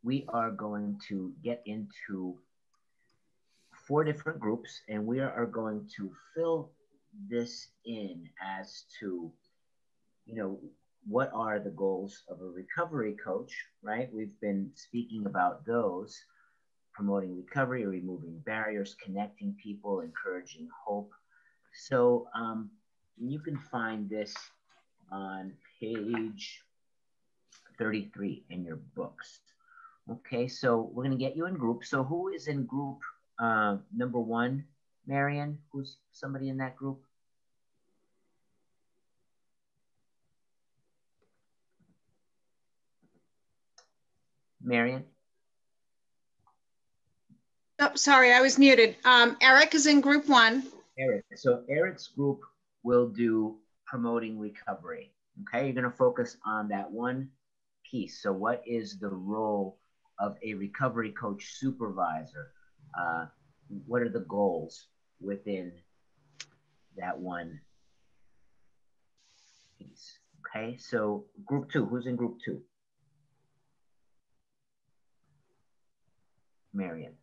we are going to get into 4 different groups, and we are going to fill this in as to, what are the goals of a recovery coach, right? We've been speaking about those: promoting recovery, removing barriers, connecting people, encouraging hope. So you can find this on page 33 in your books. Okay, so we're going to get you in groups. So who is in group number 1, Marion? Who's somebody in that group? Marion? Oh, sorry, I was muted. Eric is in group 1. Eric. So Eric's group will do promoting recovery. Okay, you're going to focus on that one piece. So what is the role of a recovery coach supervisor? What are the goals within that one piece? Okay, so group 2, who's in group 2? Marion.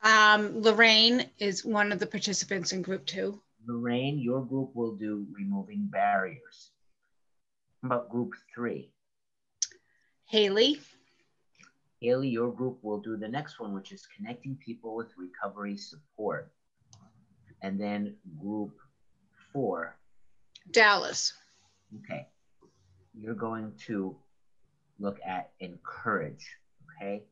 Lorraine is one of the participants in group 2. Lorraine, your group will do removing barriers. How about group 3? Haley. Haley, your group will do the next one, which is connecting people with recovery support. And then group 4. Dallas. Okay. You're going to look at encourage, okay?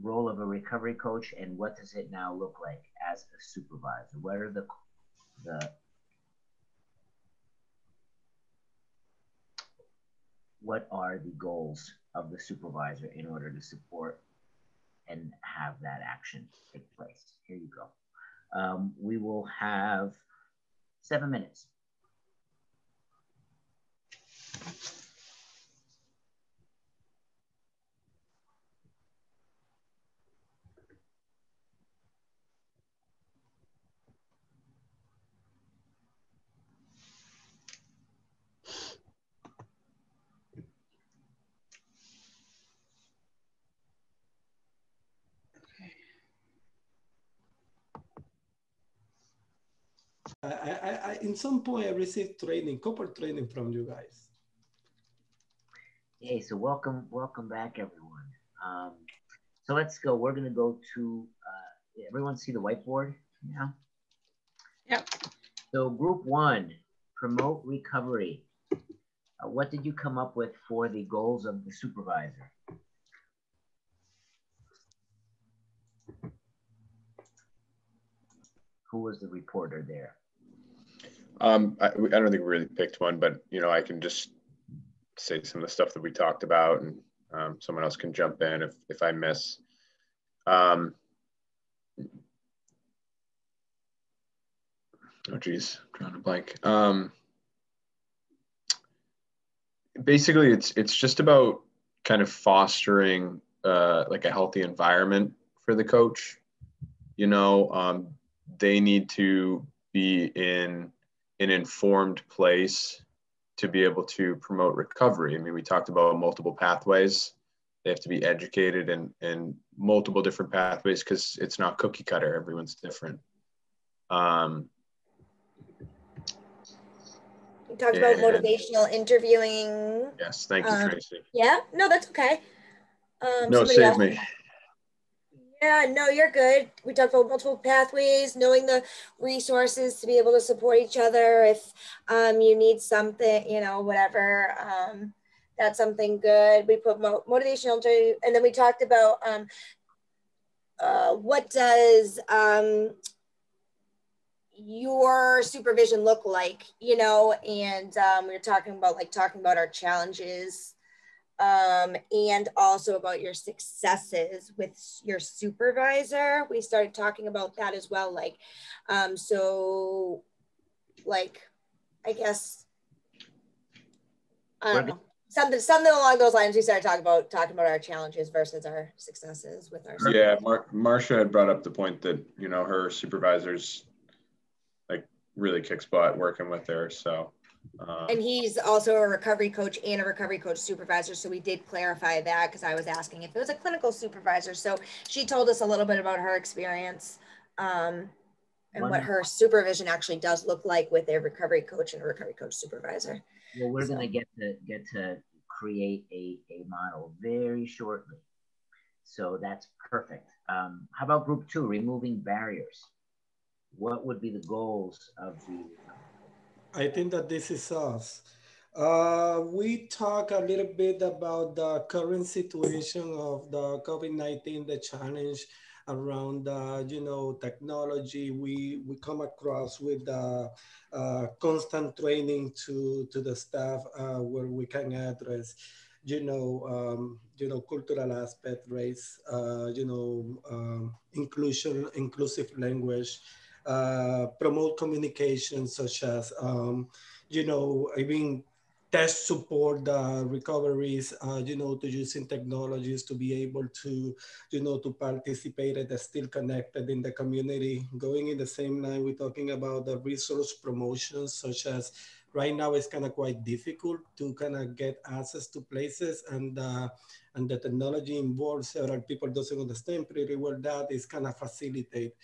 Role of a recovery coach, and what does it now look like as a supervisor? What are what are the goals of the supervisor in order to support and have that action take place? Here you go. We will have 7 minutes. In some point, I received training, corporate training from you guys. Hey, so welcome back, everyone. So let's go. We're going to go to, everyone see the whiteboard now? Yep. So group 1, promote recovery. What did you come up with for the goals of the supervisor? Who was the reporter there? I don't think we really picked one, but I can just say some of the stuff that we talked about, and someone else can jump in if I miss. Oh geez, I'm drawing a blank. Basically, it's just about kind of fostering like a healthy environment for the coach. They need to be in an informed place to be able to promote recovery. I mean, we talked about multiple pathways. They have to be educated in multiple different pathways because it's not cookie cutter. Everyone's different. We talked about motivational interviewing. Yes, thank you, Tracy. Yeah, no, that's okay. No, save me. Yeah, no, you're good. We talked about multiple pathways, knowing the resources to be able to support each other. If you need something, whatever, that's something good. We put motivational, and then we talked about what does your supervision look like, and we were talking about our challenges. And also about your successes with your supervisor. We started talking about that as well. I guess, I don't know, something along those lines. We started talking about our challenges versus our successes with our supervisor. Yeah, Marcia had brought up the point that, her supervisors really kicks butt working with her. So And he's also a recovery coach and a recovery coach supervisor. So we did clarify that because I was asking if it was a clinical supervisor. So she told us a little bit about her experience and what her supervision actually does look like with a recovery coach and a recovery coach supervisor. Well, we're going to get to create a model very shortly. So that's perfect. How about group 2, removing barriers? What would be the goals of the? I think that this is us. We talk a little bit about the current situation of the COVID-19, the challenge around, technology. We come across with constant training to the staff where we can address, cultural aspect, race, inclusive language, promote communication such as, even test support recoveries, to using technologies to be able to, to participate and still connected in the community. Going in the same line, we're talking about the resource promotions, such as right now it's kind of quite difficult to kind of get access to places, and the technology involved several people doesn't understand pretty well that is kind of facilitate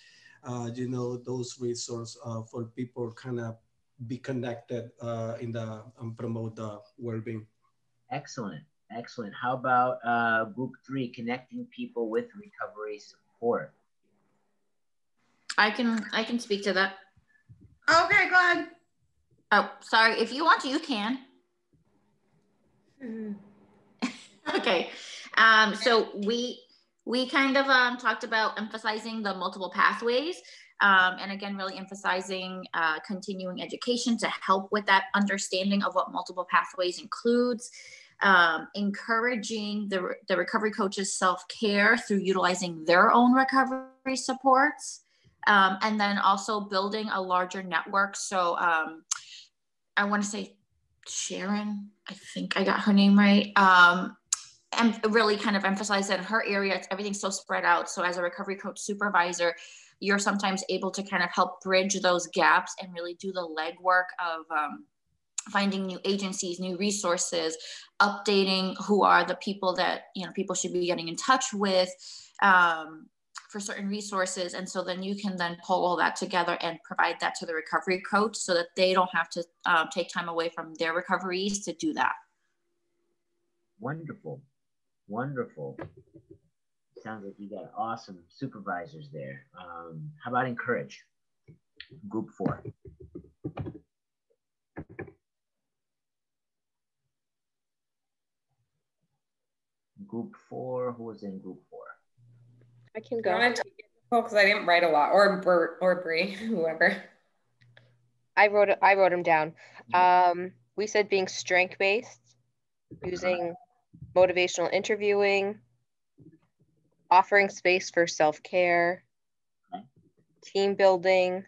those resources for people kind of be connected and promote the well-being. Excellent, excellent. How about group 3, connecting people with recovery support? I can speak to that. Okay, go ahead. Oh, sorry. If you want to, you can. Okay. So we kind of talked about emphasizing the multiple pathways, and again, really emphasizing continuing education to help with that understanding of what multiple pathways includes, encouraging the recovery coaches self-care through utilizing their own recovery supports, and then also building a larger network. So I want to say Sharon, I think I got her name right. And really kind of emphasize that in her area, everything's so spread out. So as a recovery coach supervisor, you're sometimes able to kind of help bridge those gaps and really do the legwork of finding new agencies, new resources, updating who are the people that, people should be getting in touch with for certain resources. And so then you can then pull all that together and provide that to the recovery coach so that they don't have to take time away from their recoveries to do that. Wonderful. Wonderful. Sounds like you got awesome supervisors there. How about encourage? Group 4. Group 4, who was in group 4? I can go. Because I didn't write a lot, or Bert or Bree, whoever. I wrote them down. We said being strength-based, using motivational interviewing, offering space for self-care, team building.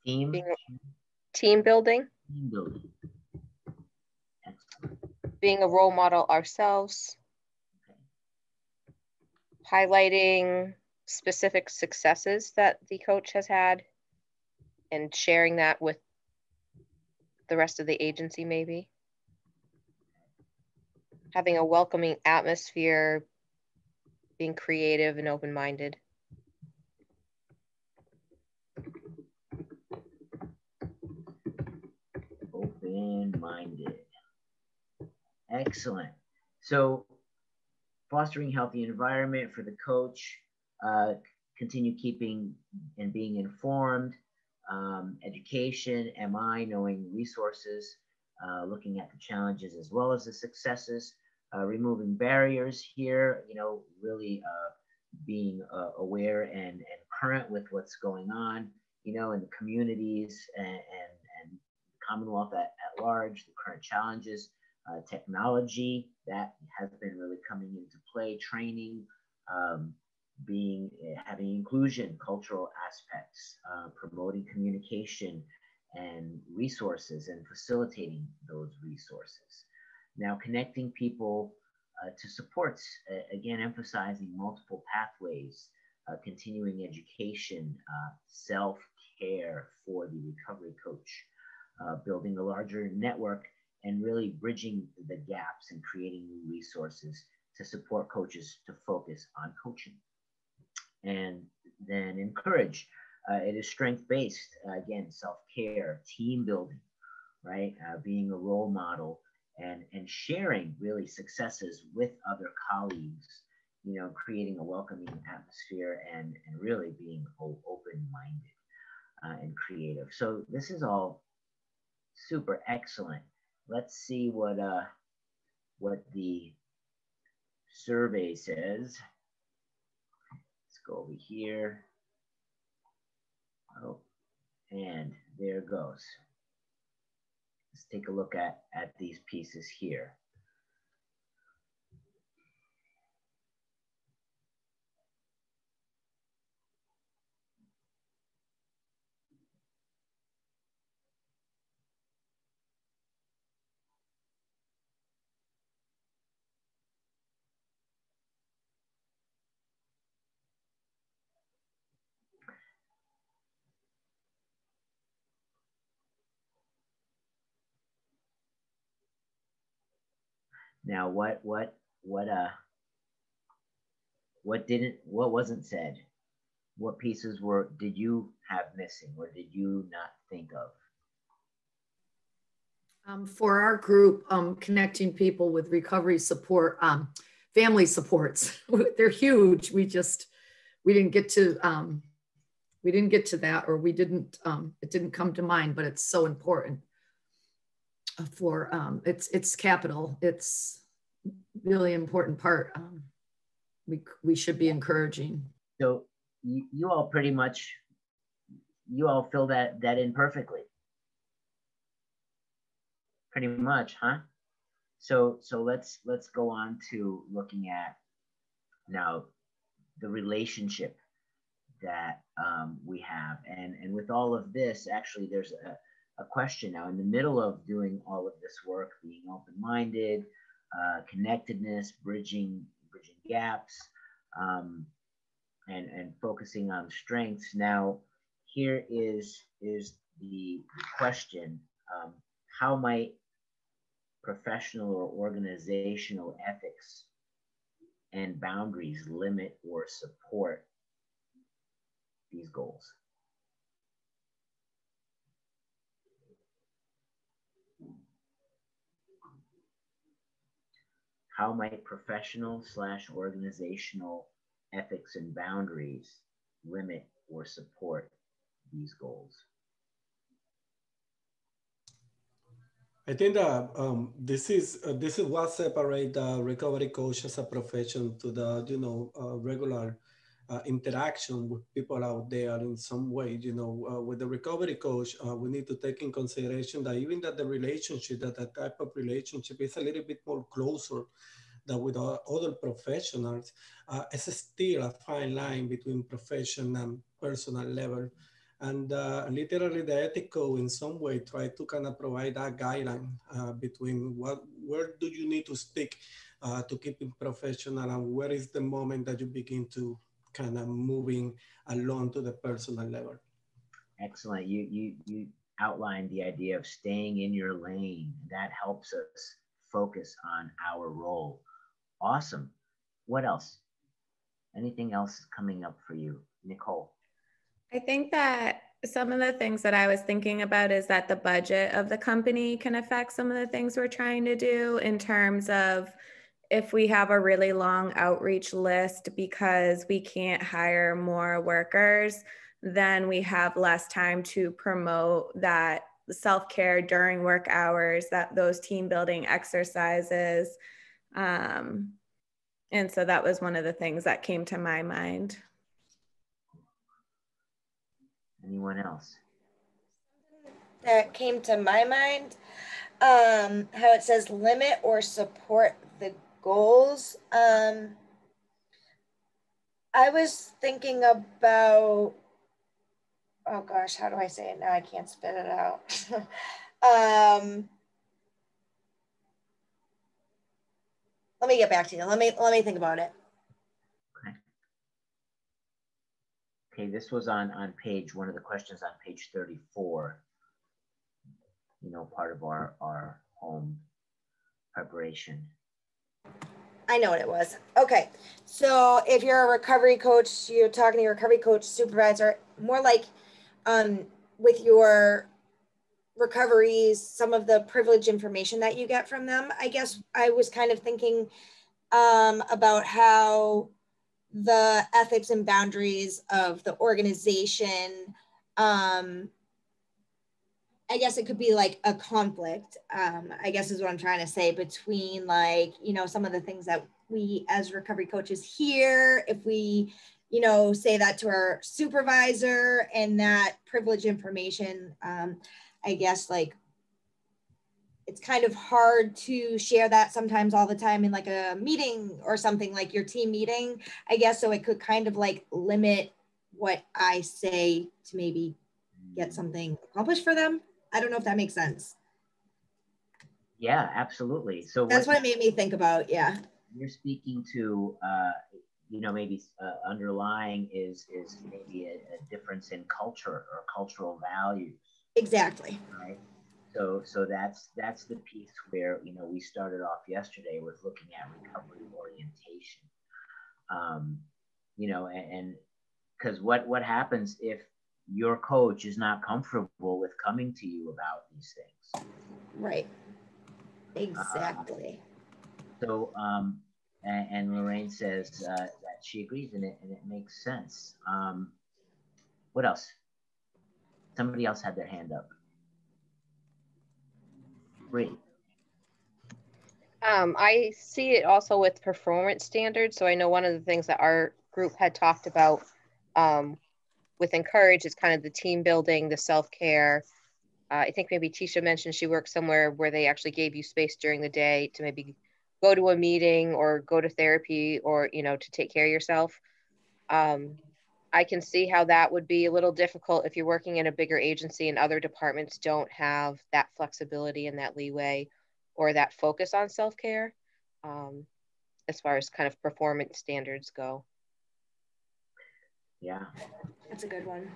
Team building. Team building. Excellent. Being a role model ourselves. Okay. Highlighting specific successes that the coach has had and sharing that with the rest of the agency, maybe. Having a welcoming atmosphere, being creative and open-minded. Open-minded. Excellent. So fostering healthy environment for the coach, continue keeping and being informed, education, MI, knowing resources, looking at the challenges as well as the successes, removing barriers here, really being aware and current with what's going on, in the communities and Commonwealth at large, the current challenges, technology that has been really coming into play, training, having inclusion, cultural aspects, promoting communication and resources and facilitating those resources. Now, connecting people to supports, again, emphasizing multiple pathways, continuing education, self-care for the recovery coach. building a larger network, and really bridging the gaps and creating new resources to support coaches to focus on coaching. And then encourage. It is strength-based, again, self-care, team building, right? Being a role model and sharing really successes with other colleagues, you know, creating a welcoming atmosphere and really being open-minded and creative. So this is all super excellent. Let's see what the survey says. Let's go over here. Oh, and there it goes. Let's take a look at these pieces here. Now, what wasn't said? What pieces did you have missing, or did you not think of? For our group, connecting people with recovery support, family supports, they're huge. We didn't get to that, or it didn't come to mind, but it's so important for, it's capital. It's really important part. We should be encouraging. So you all pretty much, you all fill that in perfectly. Pretty much, huh? So let's go on to looking at now the relationship that we have, and with all of this, actually, there's a question now in the middle of doing all of this work, being open-minded, connectedness, bridging gaps, and focusing on strengths. Now, here is the question: how might professional or organizational ethics and boundaries limit or support these goals? How might professional/organizational ethics and boundaries limit or support these goals? I think that this is what separates the recovery coach as a profession to the regular interaction with people out there in some way. With the recovery coach, we need to take in consideration that even that the relationship, that type of relationship is a little bit more closer than with other professionals. It's still a fine line between profession and personal level. And literally the ethical in some way try to kind of provide that guideline between where do you need to stick to keep it professional, and where is the moment that you begin to kind of moving along to the personal level. Excellent. You outlined the idea of staying in your lane. That helps us focus on our role. Awesome. What else? Anything else coming up for you, Nicole? I think that some of the things that I was thinking about is that the budget of the company can affect some of the things we're trying to do, in terms of if we have a really long outreach list because we can't hire more workers, then we have less time to promote that self-care during work hours, those team building exercises. And so that was one of the things that came to my mind. Anyone else? That came to my mind, how it says limit or support the goals. I was thinking about, oh gosh, how do I say it now? I can't spit it out. Let me get back to you. Let me think about it. Okay, this was on page, one of the questions on page 34. part of our home preparation. I know what it was. Okay. So if you're a recovery coach, you're talking to your recovery coach supervisor, more like with your recoveries, some of the privilege information that you get from them. I guess I was kind of thinking about how the ethics and boundaries of the organization, I guess it could be like a conflict, I guess is what I'm trying to say, between like, some of the things that we as recovery coaches hear, if we, say that to our supervisor, and that privilege information, I guess like it's kind of hard to share that sometimes all the time in like a meeting or something, like your team meeting, I guess. So it could kind of like limit what I say to maybe get something accomplished for them. I don't know if that makes sense. Yeah, absolutely. So that's what it made me think about. Yeah. You're speaking to, maybe underlying is maybe a difference in culture or cultural values. Exactly. Right. So that's the piece where, we started off yesterday with looking at recovery orientation. And because what happens if your coach is not comfortable with coming to you about these things? Right. Exactly. And Lorraine says that she agrees, and it makes sense. What else? Somebody else had their hand up. Bree. I see it also with performance standards. So I know one of the things that our group had talked about with Encourage is kind of the team building, the self-care. I think maybe Tisha mentioned she worked somewhere where they actually gave you space during the day to maybe go to a meeting or go to therapy, or, to take care of yourself. I can see how that would be a little difficult if you're working in a bigger agency and other departments don't have that flexibility and that leeway or that focus on self-care, as far as kind of performance standards go. Yeah. That's a good one.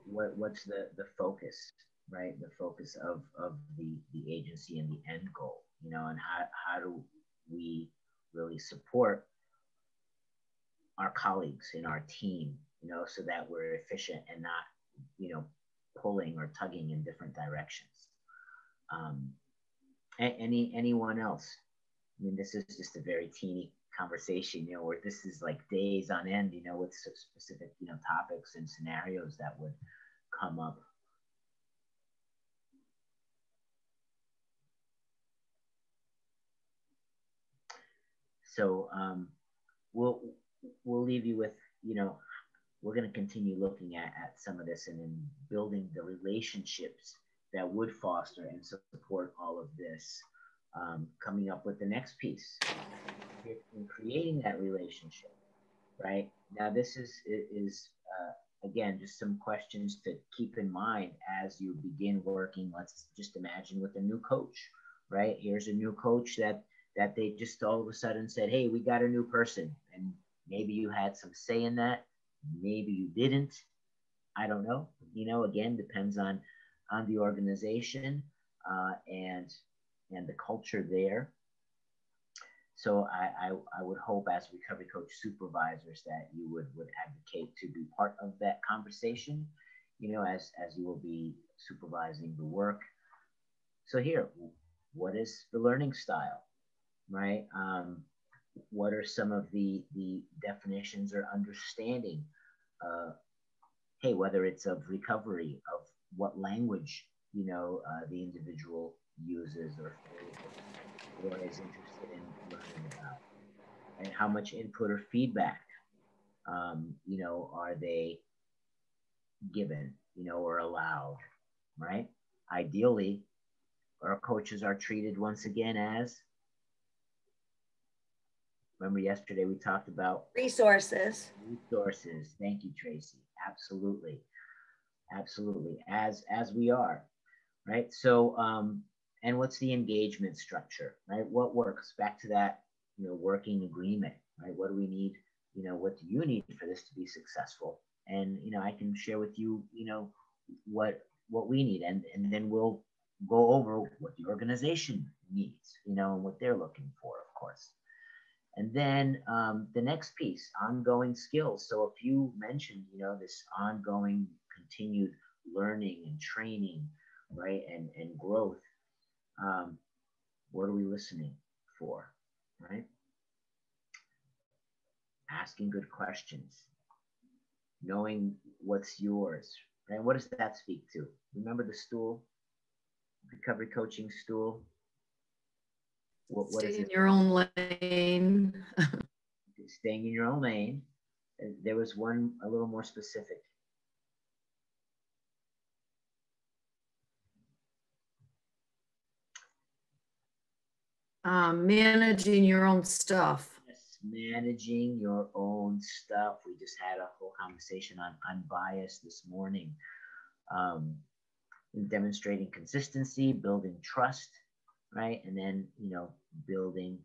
What's the focus, right? The focus of the agency and the end goal, and how do we really support our colleagues in our team, so that we're efficient and not, pulling or tugging in different directions. Anyone else? I mean, this is just a very teeny conversation, where this is like days on end, with specific, topics and scenarios that would come up. So we'll leave you with, we're going to continue looking at some of this and then building the relationships that would foster and support all of this. Coming up with the next piece in creating that relationship, right? Now, this is again, just some questions to keep in mind as you begin working. Let's just imagine with a new coach, right? Here's a new coach that they just all of a sudden said, hey, we got a new person. And maybe you had some say in that. Maybe you didn't. I don't know. Again, depends on the organization and the culture there. So I would hope, as recovery coach supervisors, that you would advocate to be part of that conversation, as you will be supervising the work. So here, what is the learning style, right? What are some of the definitions or understanding? Hey, whether it's of recovery, of what language, the individual uses or is interested in learning about, and how much input or feedback, are they given, or allowed, right? Ideally, our coaches are treated once again as, remember yesterday we talked about resources. Thank you, Tracy. Absolutely. As we are, right? So, and what's the engagement structure, right? What works? Back to that, working agreement, right? What do we need? What do you need for this to be successful? And, I can share with you, what what we need, and then we'll go over what the organization needs, you know, and what they're looking for, of course. And then the next piece, ongoing skills. So if you mentioned, you know, this ongoing continued learning and training, right, and growth, what are we listening for, right? Asking good questions, knowing what's yours, right? What does that speak to? Remember the stool, recovery coaching stool? What is Stay in it? your own lane. Staying in your own lane. There was one a little more specific. Managing your own stuff. Yes, managing your own stuff. We just had a whole conversation on unbiased this morning. Demonstrating consistency, building trust, right? And then, you know, building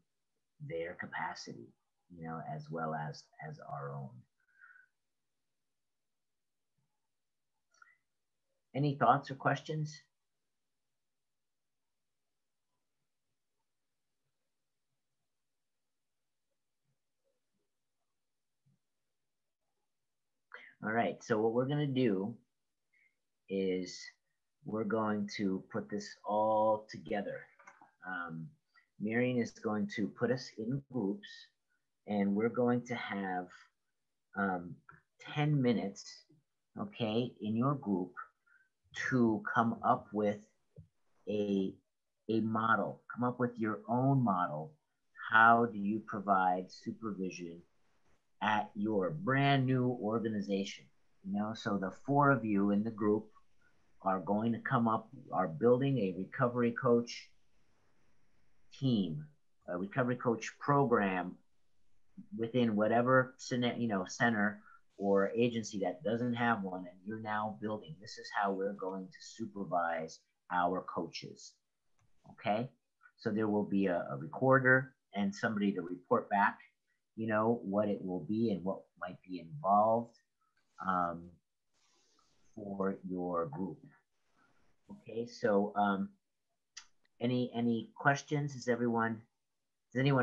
their capacity, you know, as well as our own. Any thoughts or questions? All right, so what we're going to do is we're going to put this all together. Marion is going to put us in groups, and we're going to have 10 minutes, okay, in your group to come up with a model, come up with your own model. How do you provide supervision at your brand new organization? You know, so the 4 of you in the group are going to come up, are building a recovery coach team, a recovery coach program within whatever center or agency that doesn't have one, and you're now building. This is how we're going to supervise our coaches. Okay, so there will be a recorder and somebody to report back, you know, what it will be and what might be involved for your group. Okay, so any questions? Does anyone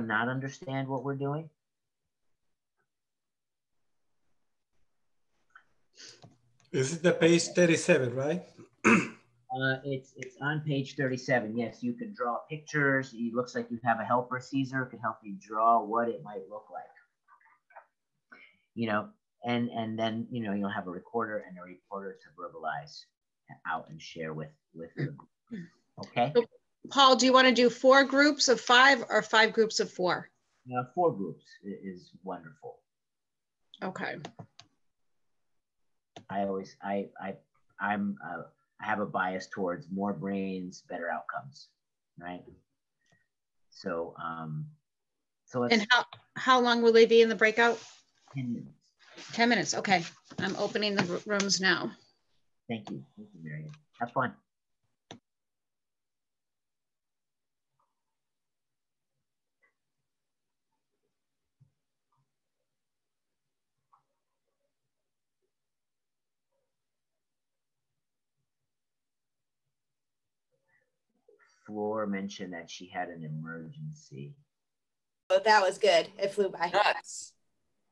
not understand what we're doing? This is the page 37, right? It's on page 37. Yes, you could draw pictures. It looks like you have a helper, Caesar, could help you draw what it might look like. You know, and then, you know, you'll have a recorder and a reporter to verbalize out and share with the group. Okay. So, Paul, do you want to do 4 groups of 5 or 5 groups of 4? 4 groups is wonderful. Okay. I have a bias towards more brains, better outcomes, right? So let's. And how long will they be in the breakout? 10 minutes. 10 minutes. Okay. I'm opening the rooms now. Thank you, Marion. Have fun. Floor mentioned that she had an emergency. Oh, that was good. It flew by. Nuts.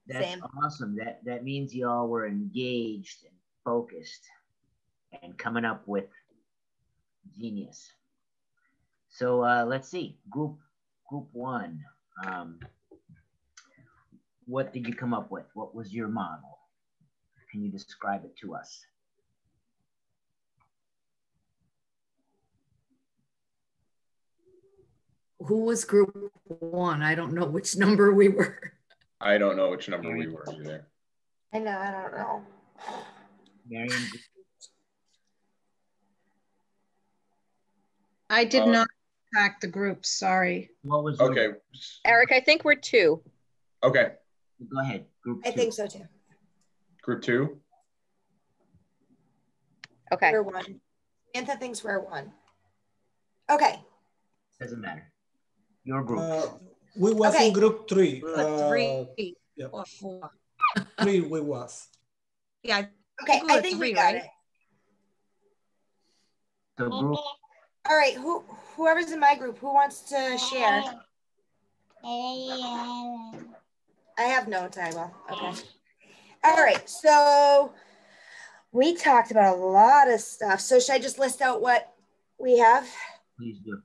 That's Same. awesome. That means y'all were engaged and focused and coming up with genius. So let's see. Group 1. What did you come up with? What was your model? Can you describe it to us? Who was group 1? I don't know which number we were. I don't know which number we were either. I don't know. Marion? I did not track the groups. Sorry. What was Okay. Eric, I think we're 2. Okay. Go ahead. Group 2. I think so too. Group 2. Okay. We're 1. Samantha thinks we're 1. Okay. Doesn't matter. Your group. We was Okay. in group 3. 3 yep. or 4. 3 we was. Yeah. Okay, I think 3, we got right? it. So group. All right, whoever's in my group, who wants to share? I have notes, I will. Okay. All right, so we talked about a lot of stuff. So should I just list out what we have? Please do.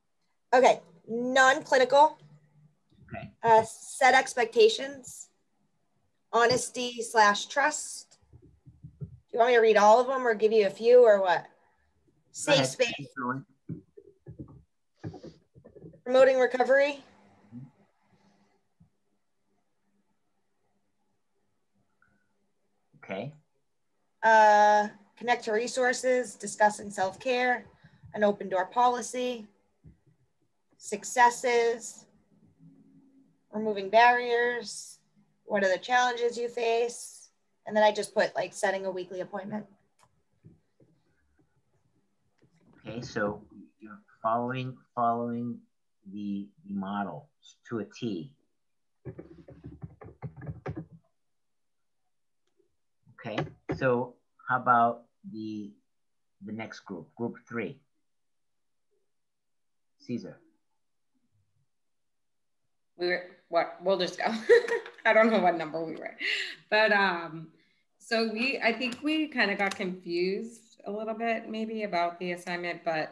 Okay, non-clinical. Okay. Set expectations, honesty/trust. Do you want me to read all of them or give you a few or what? Safe space. Promoting recovery. Okay. Connect to resources, discussing self-care, an open door policy, successes, removing barriers, what are the challenges you face? And then I just put like setting a weekly appointment. Okay, so you're following the model to a T. Okay, so how about the next group, group 3? Caesar. We'll just go. I don't know what number we were, but so I think we kind of got confused a little bit maybe about the assignment, but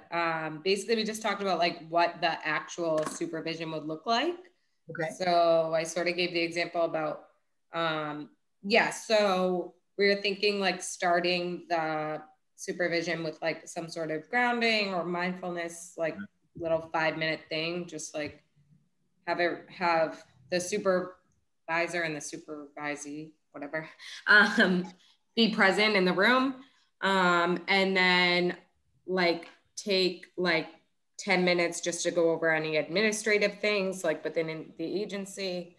basically we just talked about like what the actual supervision would look like. Okay. So I sort of gave the example about yeah, so we were thinking like starting the supervision with like some sort of grounding or mindfulness, like little 5-minute thing, just like have the supervisor and the supervisee, whatever, be present in the room. And then like take like 10 minutes just to go over any administrative things like within the agency.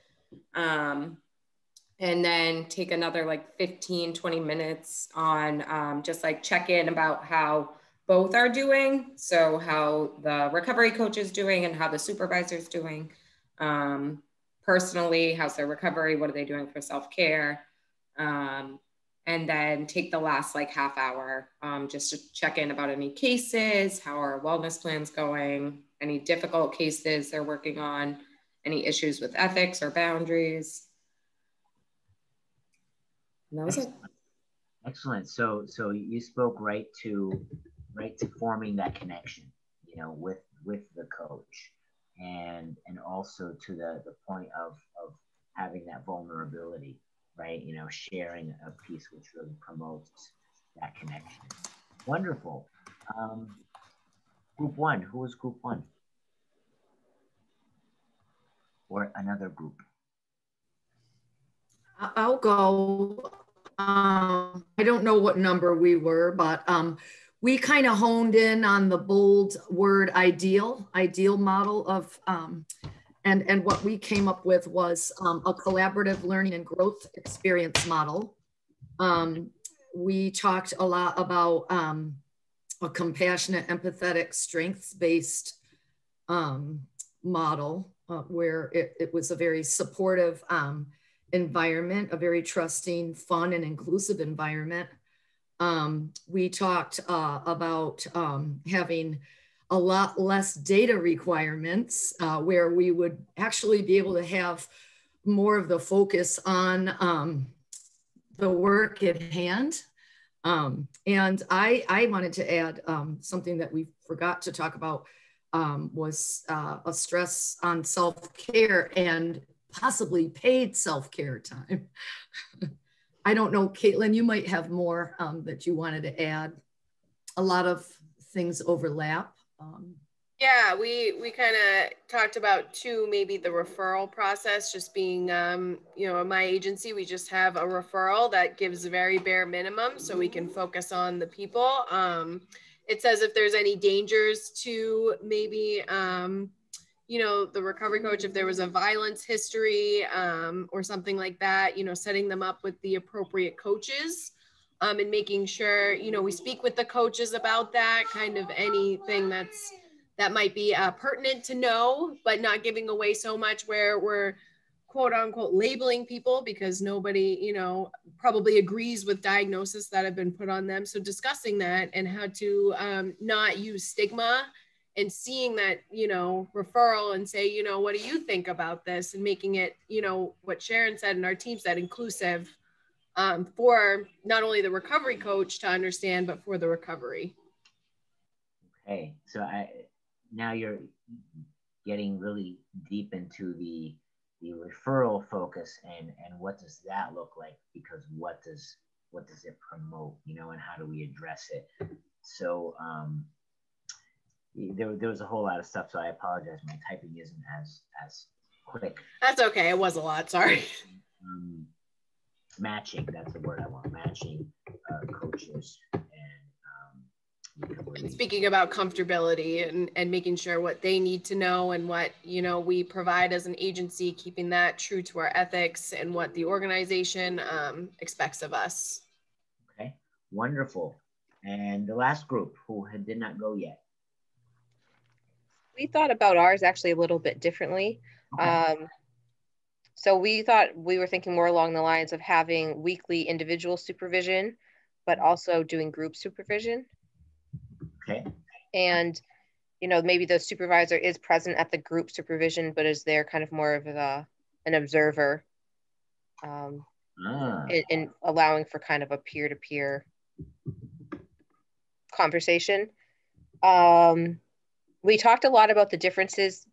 And then take another like 15-20 minutes on just like check in about how both are doing. So how the recovery coach is doing and how the supervisor is doing. Personally, how's their recovery? What are they doing for self-care? And then take the last like half hour just to check in about any cases, how our wellness plan's going, any difficult cases they're working on, any issues with ethics or boundaries. And that was it. Excellent. So you spoke right to forming that connection, you know, with the coach, and also to the point of having that vulnerability, right? You know, sharing a piece which really promotes that connection. Wonderful. Group 1. Who was group 1? Or another group? I'll go. I don't know what number we were, but we kind of honed in on the bold word ideal model of, and what we came up with was a collaborative learning and growth experience model. We talked a lot about a compassionate, empathetic, strengths-based model where it was a very supportive environment, a very trusting, fun, and inclusive environment. We talked about having a lot less data requirements where we would actually be able to have more of the focus on the work at hand. And I wanted to add something that we forgot to talk about was a stress on self-care and possibly paid self-care time. I don't know, Caitlin, you might have more that you wanted to add. A lot of things overlap. Yeah, we kind of talked about too, maybe the referral process, just being, you know, in my agency, we just have a referral that gives a very bare minimum so we can focus on the people. It says if there's any dangers to maybe, you know, the recovery coach, if there was a violence history or something like that, you know, setting them up with the appropriate coaches and making sure, you know, we speak with the coaches about that, kind of anything that might be pertinent to know, but not giving away so much where we're quote unquote labeling people because nobody, you know, probably agrees with diagnosis that have been put on them. So discussing that and how to not use stigma and seeing that, you know, referral and say, you know, what do you think about this, and making it, you know, what Sharon said and our team said, inclusive for not only the recovery coach to understand, but for the recovery. Okay, so now you're getting really deep into the referral focus, and what does that look like? Because what does it promote, you know, and how do we address it? So there was a whole lot of stuff, so I apologize. My typing isn't as quick. That's okay. It was a lot. Sorry. Matching, that's the word I want. Matching coaches and speaking about comfortability and making sure what they need to know and what, you know, we provide as an agency, keeping that true to our ethics and what the organization expects of us. Okay, wonderful. And the last group who did not go yet. We thought about ours actually a little bit differently. Okay. So we were thinking more along the lines of having weekly individual supervision, but also doing group supervision. Okay. And, you know, maybe the supervisor is present at the group supervision, but is there kind of more of an observer in allowing for kind of a peer-to-peer conversation. We talked a lot about the differences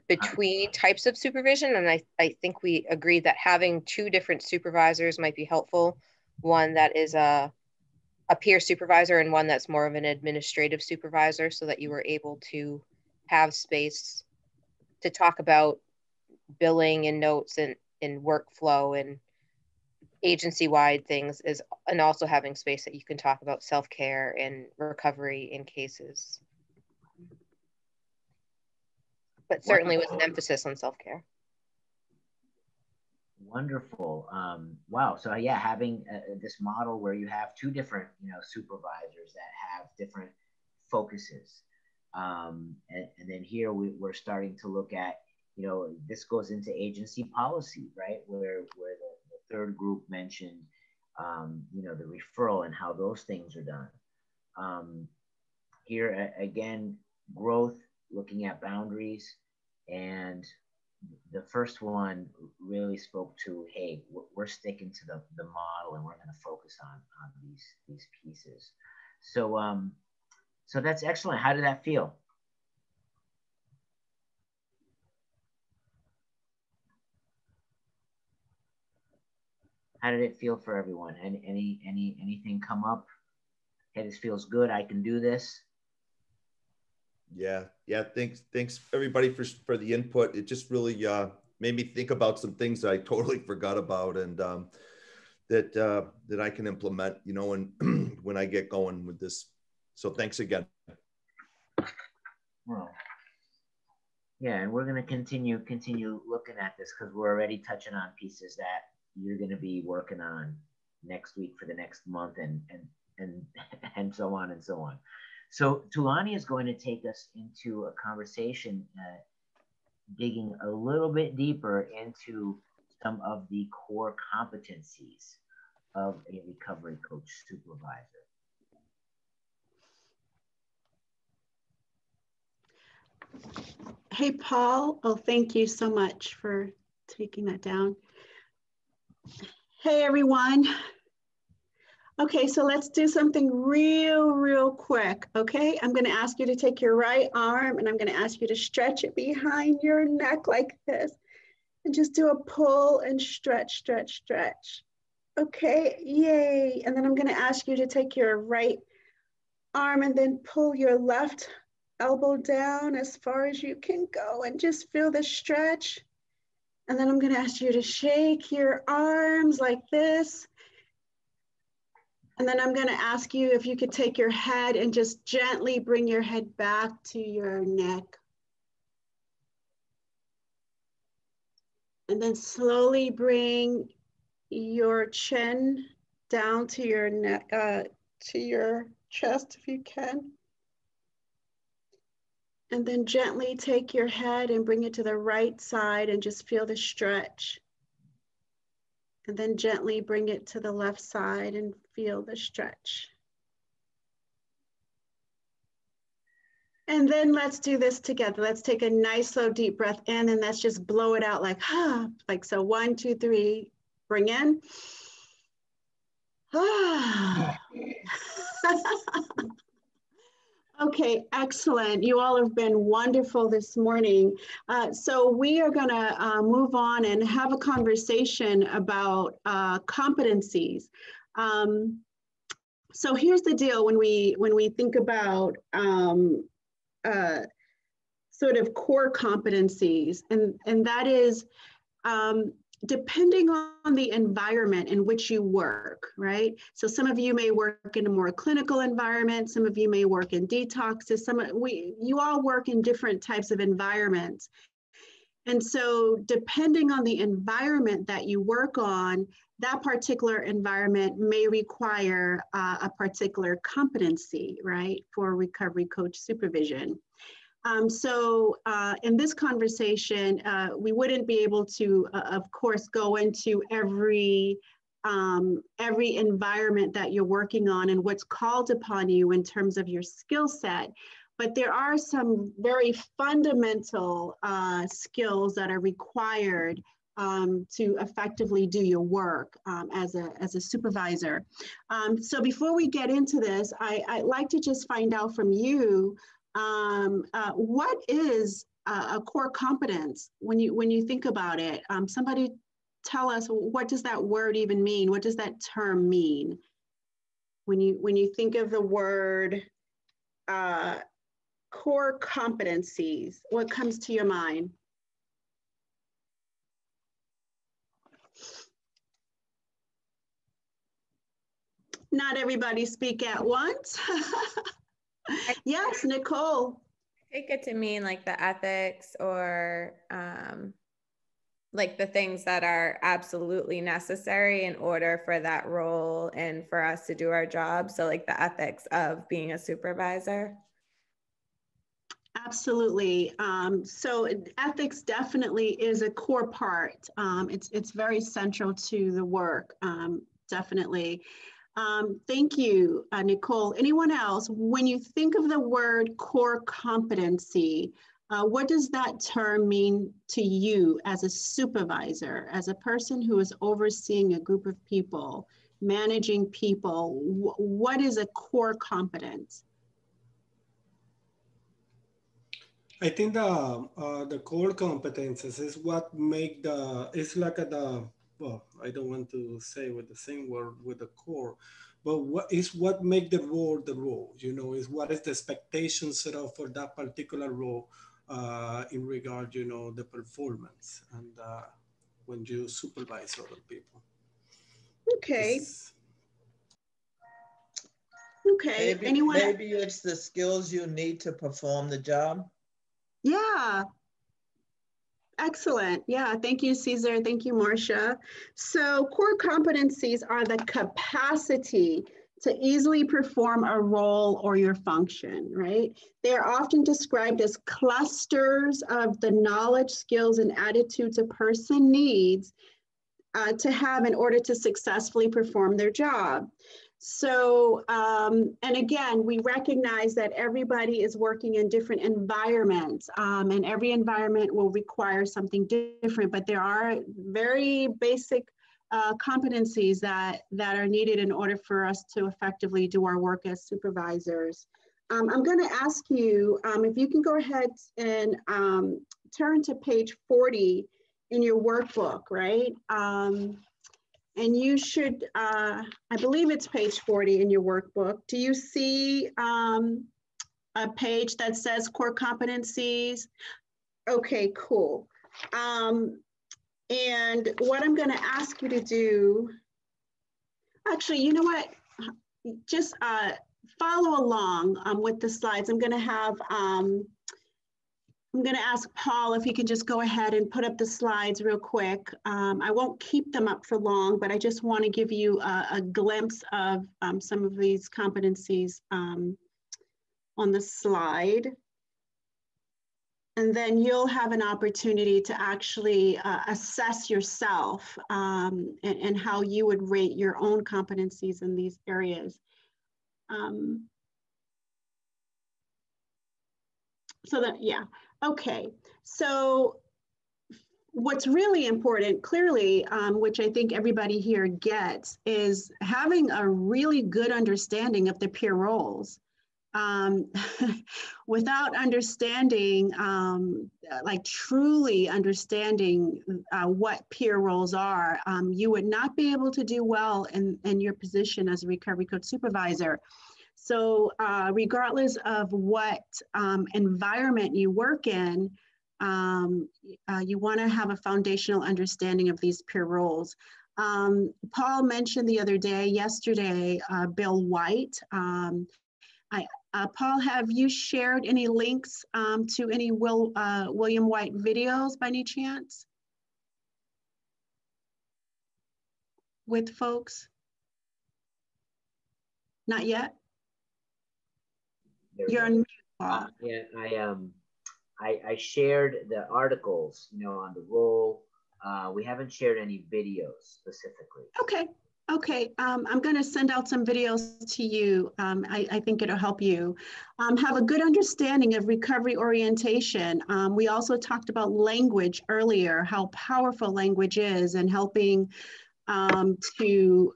between types of supervision, and I think we agreed that having two different supervisors might be helpful. One that is a peer supervisor and one that's more of an administrative supervisor, so that you were able to have space to talk about billing and notes and workflow and agency-wide things, and also having space that you can talk about self-care and recovery in cases. But certainly with an emphasis on self-care. Wonderful. Wow. So yeah, having this model where you have two different, you know, supervisors that have different focuses. And then here we're starting to look at, you know, this goes into agency policy, right? Where the third group mentioned, you know, the referral and how those things are done. Here again, growth, looking at boundaries, and the first one really spoke to, hey, we're sticking to the model and we're going to focus on these pieces. So so that's excellent. How did that feel? How did it feel for everyone? Anything come up? Hey, this feels good. I can do this. Yeah. Thanks everybody for the input. It just really made me think about some things that I totally forgot about, and that I can implement, you know, when I get going with this. So thanks again. Well, yeah, and we're going to continue looking at this, because we're already touching on pieces that you're going to be working on next week for the next month, and so on and so on. So Tulani is going to take us into a conversation digging a little bit deeper into some of the core competencies of a recovery coach supervisor. Hey, Paul. Oh, thank you so much for taking that down. Hey, everyone. Okay, so let's do something real quick, okay? I'm gonna ask you to take your right arm and I'm gonna ask you to stretch it behind your neck like this, and just do a pull and stretch. Okay, yay. And then I'm gonna ask you to take your right arm and then pull your left elbow down as far as you can go and just feel the stretch. And then I'm gonna ask you to shake your arms like this. And then I'm gonna ask you if you could take your head and just gently bring your head back to your neck. And then slowly bring your chin down to your neck, to your chest if you can. And then gently take your head and bring it to the right side and just feel the stretch. And then gently bring it to the left side and feel the stretch. And then let's do this together. Let's take a nice slow deep breath in and let's just blow it out like, ah, like so. 1, 2, 3, bring in. Ah. Okay, excellent. You all have been wonderful this morning. So we are gonna move on and have a conversation about competencies. So here's the deal when we think about sort of core competencies, and that is depending on the environment in which you work, right? So some of you may work in a more clinical environment, some of you may work in detoxes, you all work in different types of environments. And so depending on the environment that you work on, that particular environment may require a particular competency, right, for recovery coach supervision. So in this conversation, we wouldn't be able to, of course, go into every environment that you're working on and what's called upon you in terms of your skill set. But there are some very fundamental skills that are required to effectively do your work as a supervisor. So before we get into this, I'd like to just find out from you, what is a core competence when you think about it? Somebody tell us, what does that word even mean? What does that term mean? When you think of the word core competencies, what comes to your mind? Not everybody speak at once. Yes, Nicole. I take it to mean like the ethics or like the things that are absolutely necessary in order for that role and for us to do our job. So like the ethics of being a supervisor. Absolutely. So ethics definitely is a core part. It's very central to the work, definitely. Thank you, Nicole. Anyone else, when you think of the word core competency, what does that term mean to you as a supervisor, as a person who is overseeing a group of people, managing people? What is a core competence? I think the core competences is what make it's like well, I don't want to say with the same word with the core, but what make the role, you know, is what is the expectation set up for that particular role in regard, you know, the performance and when you supervise other people. Okay. Okay, anyone? Maybe it's the skills you need to perform the job. Yeah. Excellent. Yeah, thank you, Caesar. Thank you, Marcia. So core competencies are the capacity to easily perform a role or your function, right? They are often described as clusters of the knowledge, skills, and attitudes a person needs to have in order to successfully perform their job. So, and again, we recognize that everybody is working in different environments, and every environment will require something different, but there are very basic competencies that are needed in order for us to effectively do our work as supervisors. I'm going to ask you if you can go ahead and turn to page 40 in your workbook, right? And you should, I believe it's page 40 in your workbook. Do you see a page that says core competencies? Okay, cool. And what I'm gonna ask you to do, actually, you know what? Just follow along with the slides. I'm gonna ask Paul if he can just go ahead and put up the slides real quick. I won't keep them up for long, but I just want to give you a glimpse of some of these competencies on the slide. And then you'll have an opportunity to actually assess yourself and how you would rate your own competencies in these areas. So that, yeah, okay. So what's really important, clearly, which I think everybody here gets, is having a really good understanding of the peer roles. Without understanding, like truly understanding what peer roles are, you would not be able to do well in your position as a recovery coach supervisor. So regardless of what environment you work in, you want to have a foundational understanding of these peer roles. Paul mentioned yesterday, Bill White. Paul, have you shared any links to any William White videos by any chance with folks? Not yet? You're on mute, Paul. Yeah, I shared the articles, you know, on the role. We haven't shared any videos specifically. Okay, I'm going to send out some videos to you. I think it'll help you have a good understanding of recovery orientation. We also talked about language earlier, how powerful language is in helping to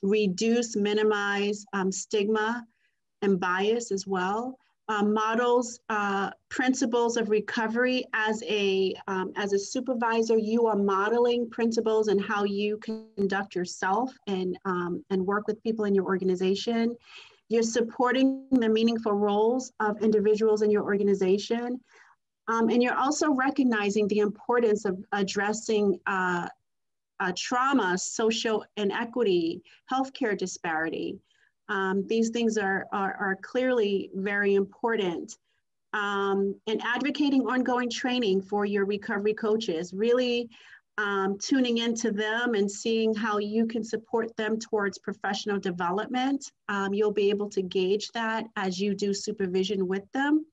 reduce, minimize stigma and bias as well. Models principles of recovery. As a supervisor, you are modeling principles and how you conduct yourself and work with people in your organization. You're supporting the meaningful roles of individuals in your organization. And you're also recognizing the importance of addressing trauma, social inequity, healthcare disparity. These things are clearly very important. And advocating ongoing training for your recovery coaches, really tuning into them and seeing how you can support them towards professional development. You'll be able to gauge that as you do supervision with them.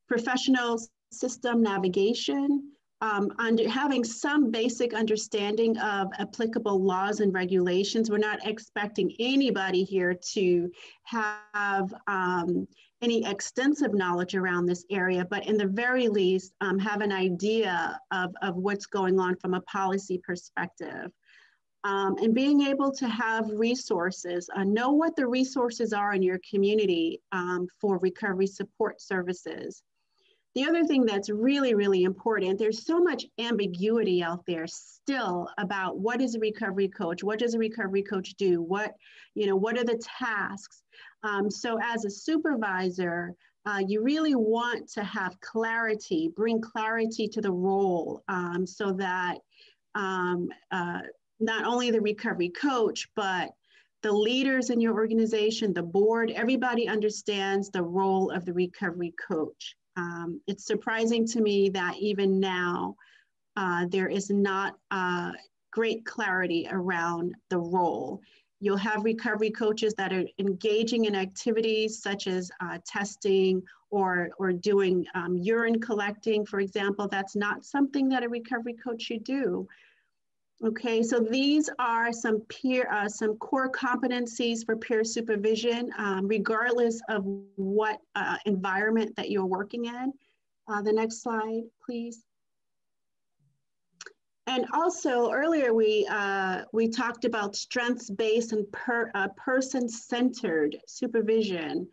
Professional system navigation. Having some basic understanding of applicable laws and regulations. We're not expecting anybody here to have any extensive knowledge around this area, but in the very least, have an idea of what's going on from a policy perspective. And being able to have resources, know what the resources are in your community for recovery support services. The other thing that's really, really important, there's so much ambiguity out there still about what is a recovery coach? What does a recovery coach do? What are the tasks? So as a supervisor, you really want to have clarity, bring clarity to the role so that not only the recovery coach, but the leaders in your organization, the board, everybody understands the role of the recovery coach. It's surprising to me that even now, there is not great clarity around the role. You'll have recovery coaches that are engaging in activities such as testing or doing urine collecting, for example. That's not something that a recovery coach should do. Okay, so these are some core competencies for peer supervision, regardless of what environment that you're working in. The next slide, please. And also earlier we talked about strengths-based and person-centered supervision.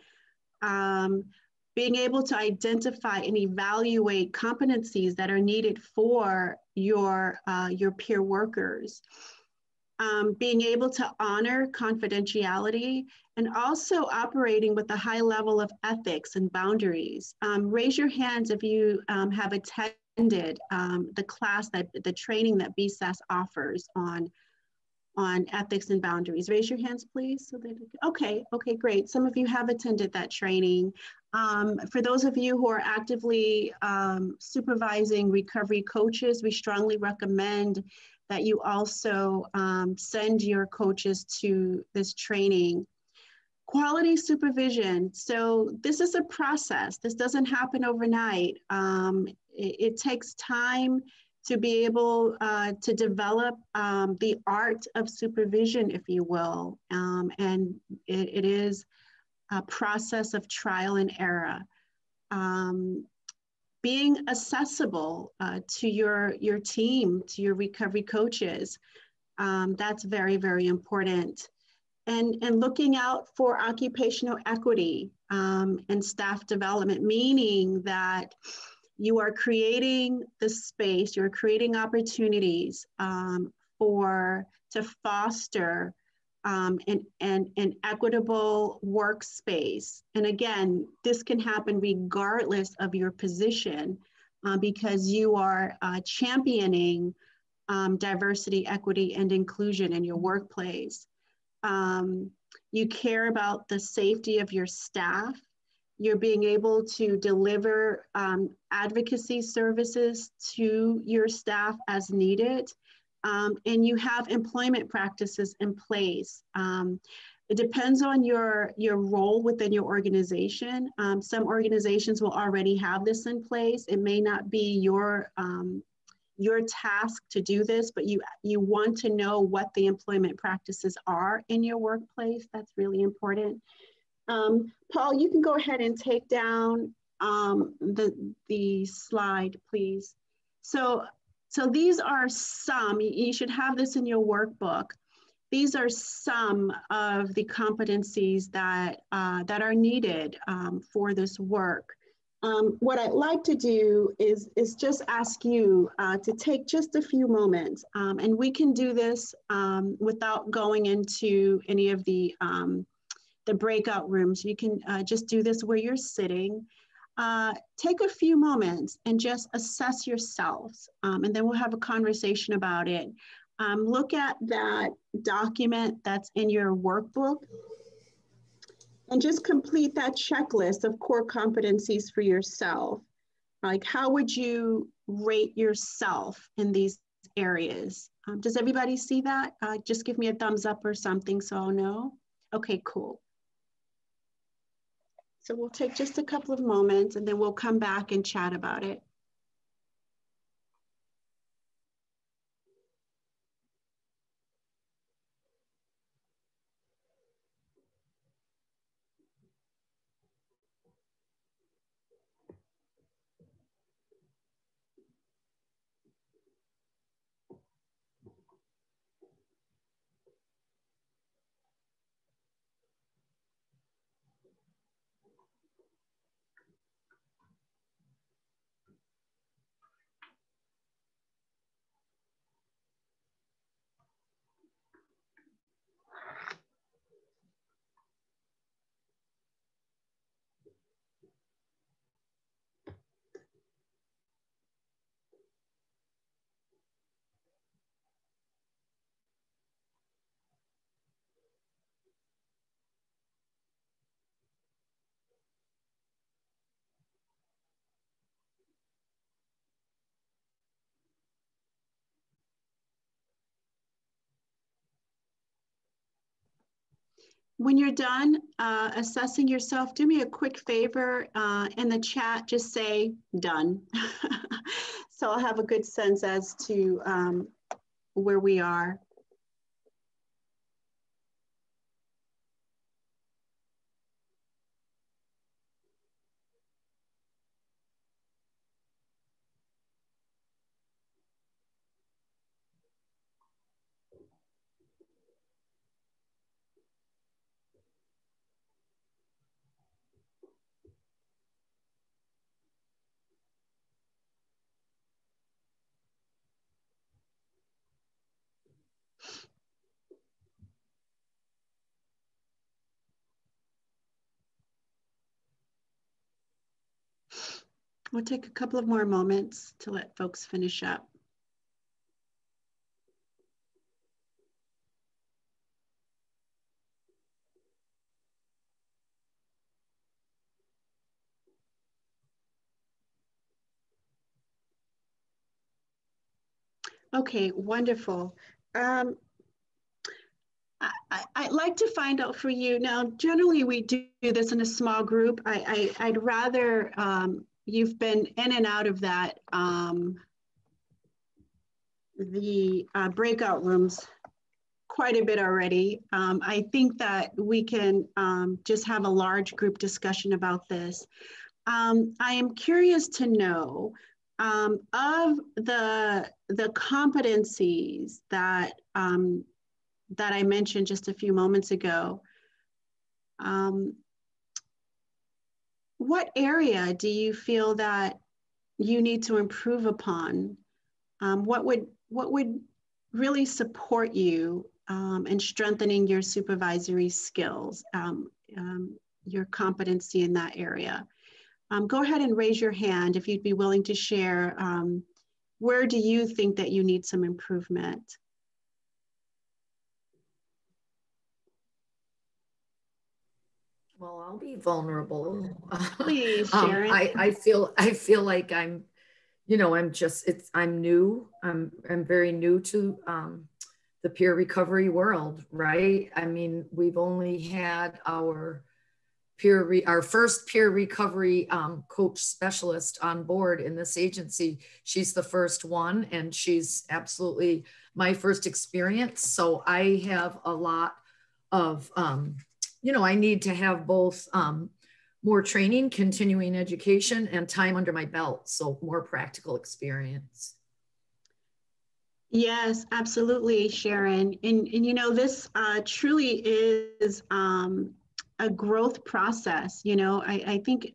Being able to identify and evaluate competencies that are needed for your peer workers. Being able to honor confidentiality and also operating with a high level of ethics and boundaries. Raise your hands if you have attended the training that BSAS offers on ethics and boundaries. Raise your hands, please. So that, okay, great. Some of you have attended that training. For those of you who are actively supervising recovery coaches, we strongly recommend that you also send your coaches to this training. Quality supervision. So this is a process. This doesn't happen overnight. It takes time to be able to develop the art of supervision, if you will. And it is a process of trial and error. Being accessible to your team, to your recovery coaches, that's very, very important. And looking out for occupational equity and staff development, meaning that you are creating the space, you're creating opportunities to foster an equitable workspace. And again, this can happen regardless of your position because you are championing diversity, equity, and inclusion in your workplace. You care about the safety of your staff. You're being able to deliver advocacy services to your staff as needed. And you have employment practices in place. It depends on your role within your organization. Some organizations will already have this in place. It may not be your task to do this, but you want to know what the employment practices are in your workplace. That's really important. Paul, you can go ahead and take down the slide, please. So these are some, you should have this in your workbook. These are some of the competencies that are needed for this work. What I'd like to do is just ask you to take just a few moments, and we can do this without going into any of the breakout rooms. You can just do this where you're sitting. Take a few moments and just assess yourselves, and then we'll have a conversation about it. Look at that document that's in your workbook and just complete that checklist of core competencies for yourself. Like, how would you rate yourself in these areas? Does everybody see that? Just give me a thumbs up or something so I'll know. Okay, cool. So we'll take just a couple of moments and then we'll come back and chat about it. When you're done assessing yourself, do me a quick favor in the chat, just say done. So I'll have a good sense as to where we are. We'll take a couple of more moments to let folks finish up. Okay, wonderful. I'd like to find out for you. Now, generally we do this in a small group. I'd rather, you've been in and out of that, the breakout rooms quite a bit already. I think that we can just have a large group discussion about this. I am curious to know of the competencies that that I mentioned just a few moments ago. What area do you feel that you need to improve upon? What would really support you in strengthening your supervisory skills, your competency in that area? Go ahead and raise your hand if you'd be willing to share. Where do you think that you need some improvement? Well, I'll be vulnerable. Please, Sharon. I feel like I'm, you know, I'm new. I'm very new to the peer recovery world, right? I mean, we've only had our first peer recovery coach specialist on board in this agency. She's the first one, and she's absolutely my first experience. So I have a lot of, you know, I need to have both more training, continuing education, and time under my belt. So more practical experience. Yes, absolutely, Sharon. And you know, this truly is a growth process. You know, I think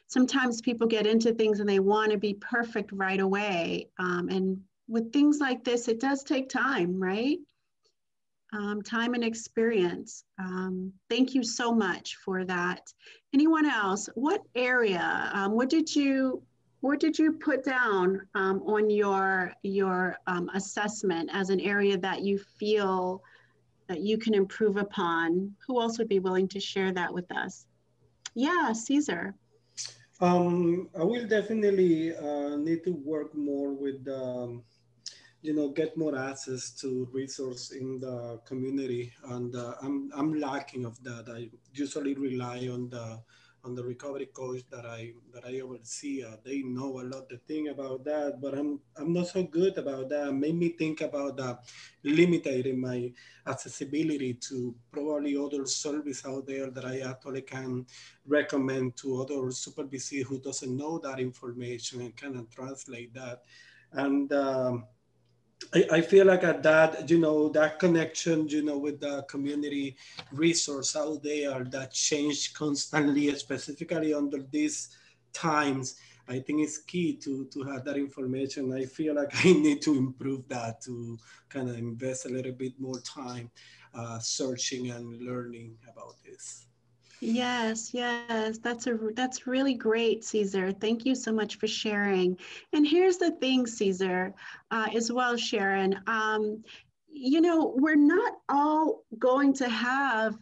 sometimes people get into things and they want to be perfect right away. And with things like this, it does take time, right? Time and experience. Thank you so much for that. Anyone else? What area? What did you put down on your assessment as an area that you feel that you can improve upon? Who else would be willing to share that with us? Yeah, Caesar. I will definitely need to work more with, you know, get more access to resource in the community, and I'm lacking of that. I usually rely on the recovery coach that I oversee. They know a lot of thing about that, but I'm not so good about that. Made me think about limiting my accessibility to probably other service out there that I actually can recommend to other supervisors who doesn't know that information and cannot translate that. And I feel like at that, you know, that connection, you know, with the community resource out there that change constantly, specifically under these times, I think it's key to have that information. I feel like I need to improve that, to kind of invest a little bit more time searching and learning about this. Yes, yes, that's really great, Caesar. Thank you so much for sharing. And here's the thing, Caesar, as well, Sharon. You know, we're not all going to have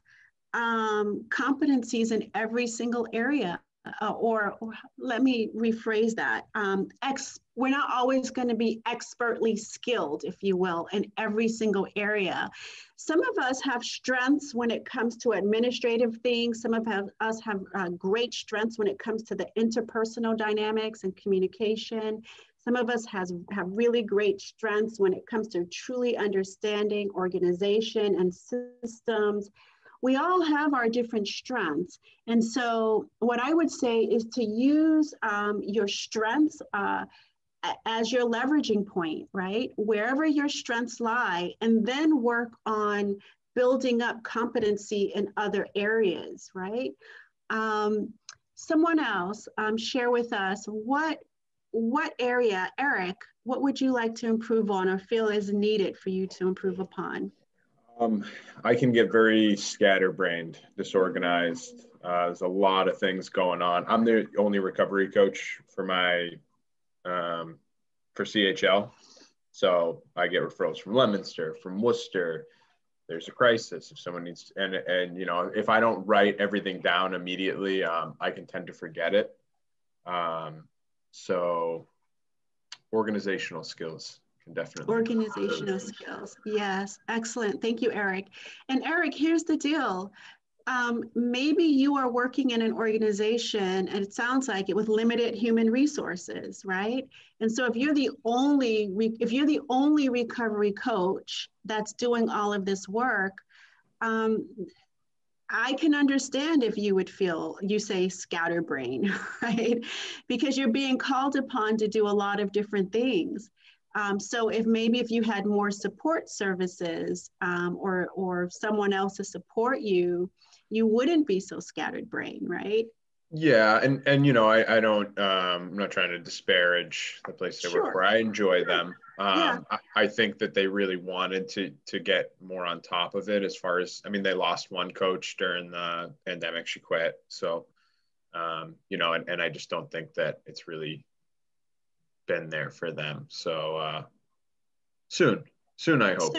competencies in every single area. Or let me rephrase that. We're not always going to be expertly skilled, if you will, in every single area. Some of us have strengths when it comes to administrative things. Some of us have great strengths when it comes to the interpersonal dynamics and communication. Some of us have really great strengths when it comes to truly understanding organization and systems. We all have our different strengths. And so what I would say is to use your strengths as your leveraging point, right? Wherever your strengths lie, and then work on building up competency in other areas, right? Someone else share with us what area, Eric, what would you like to improve on or feel is needed for you to improve upon? I can get very scatterbrained, disorganized. There's a lot of things going on. I'm the only recovery coach for my for CHL, so I get referrals from Leominster, from Worcester. There's a crisis if someone needs, and you know, if I don't write everything down immediately, I can tend to forget it. So organizational skills can definitely. Organizational skills. Yes, excellent. Thank you, Eric. And Eric, here's the deal. Maybe you are working in an organization, and it sounds like it, with limited human resources, right? And so if you're the only recovery coach that's doing all of this work, I can understand if you would feel, you say scatterbrain, right? Because you're being called upon to do a lot of different things. So if you had more support services or someone else to support you, you wouldn't be so scattered brain, right? Yeah, and you know, I don't I'm not trying to disparage the place I work for. I enjoy them. I think that they really wanted to get more on top of it as far as, I mean, they lost one coach during the pandemic, she quit. So you know, and I just don't think that it's really been there for them. So soon I hope.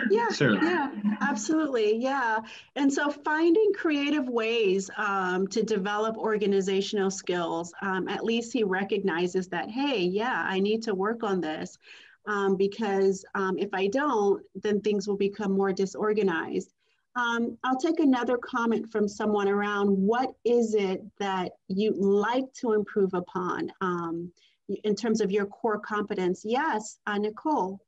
Yeah, absolutely. Yeah. And so finding creative ways to develop organizational skills, at least he recognizes that, hey, yeah, I need to work on this because if I don't, then things will become more disorganized. I'll take another comment from someone around what is it that you'd like to improve upon in terms of your core competence? Yes, Nicole.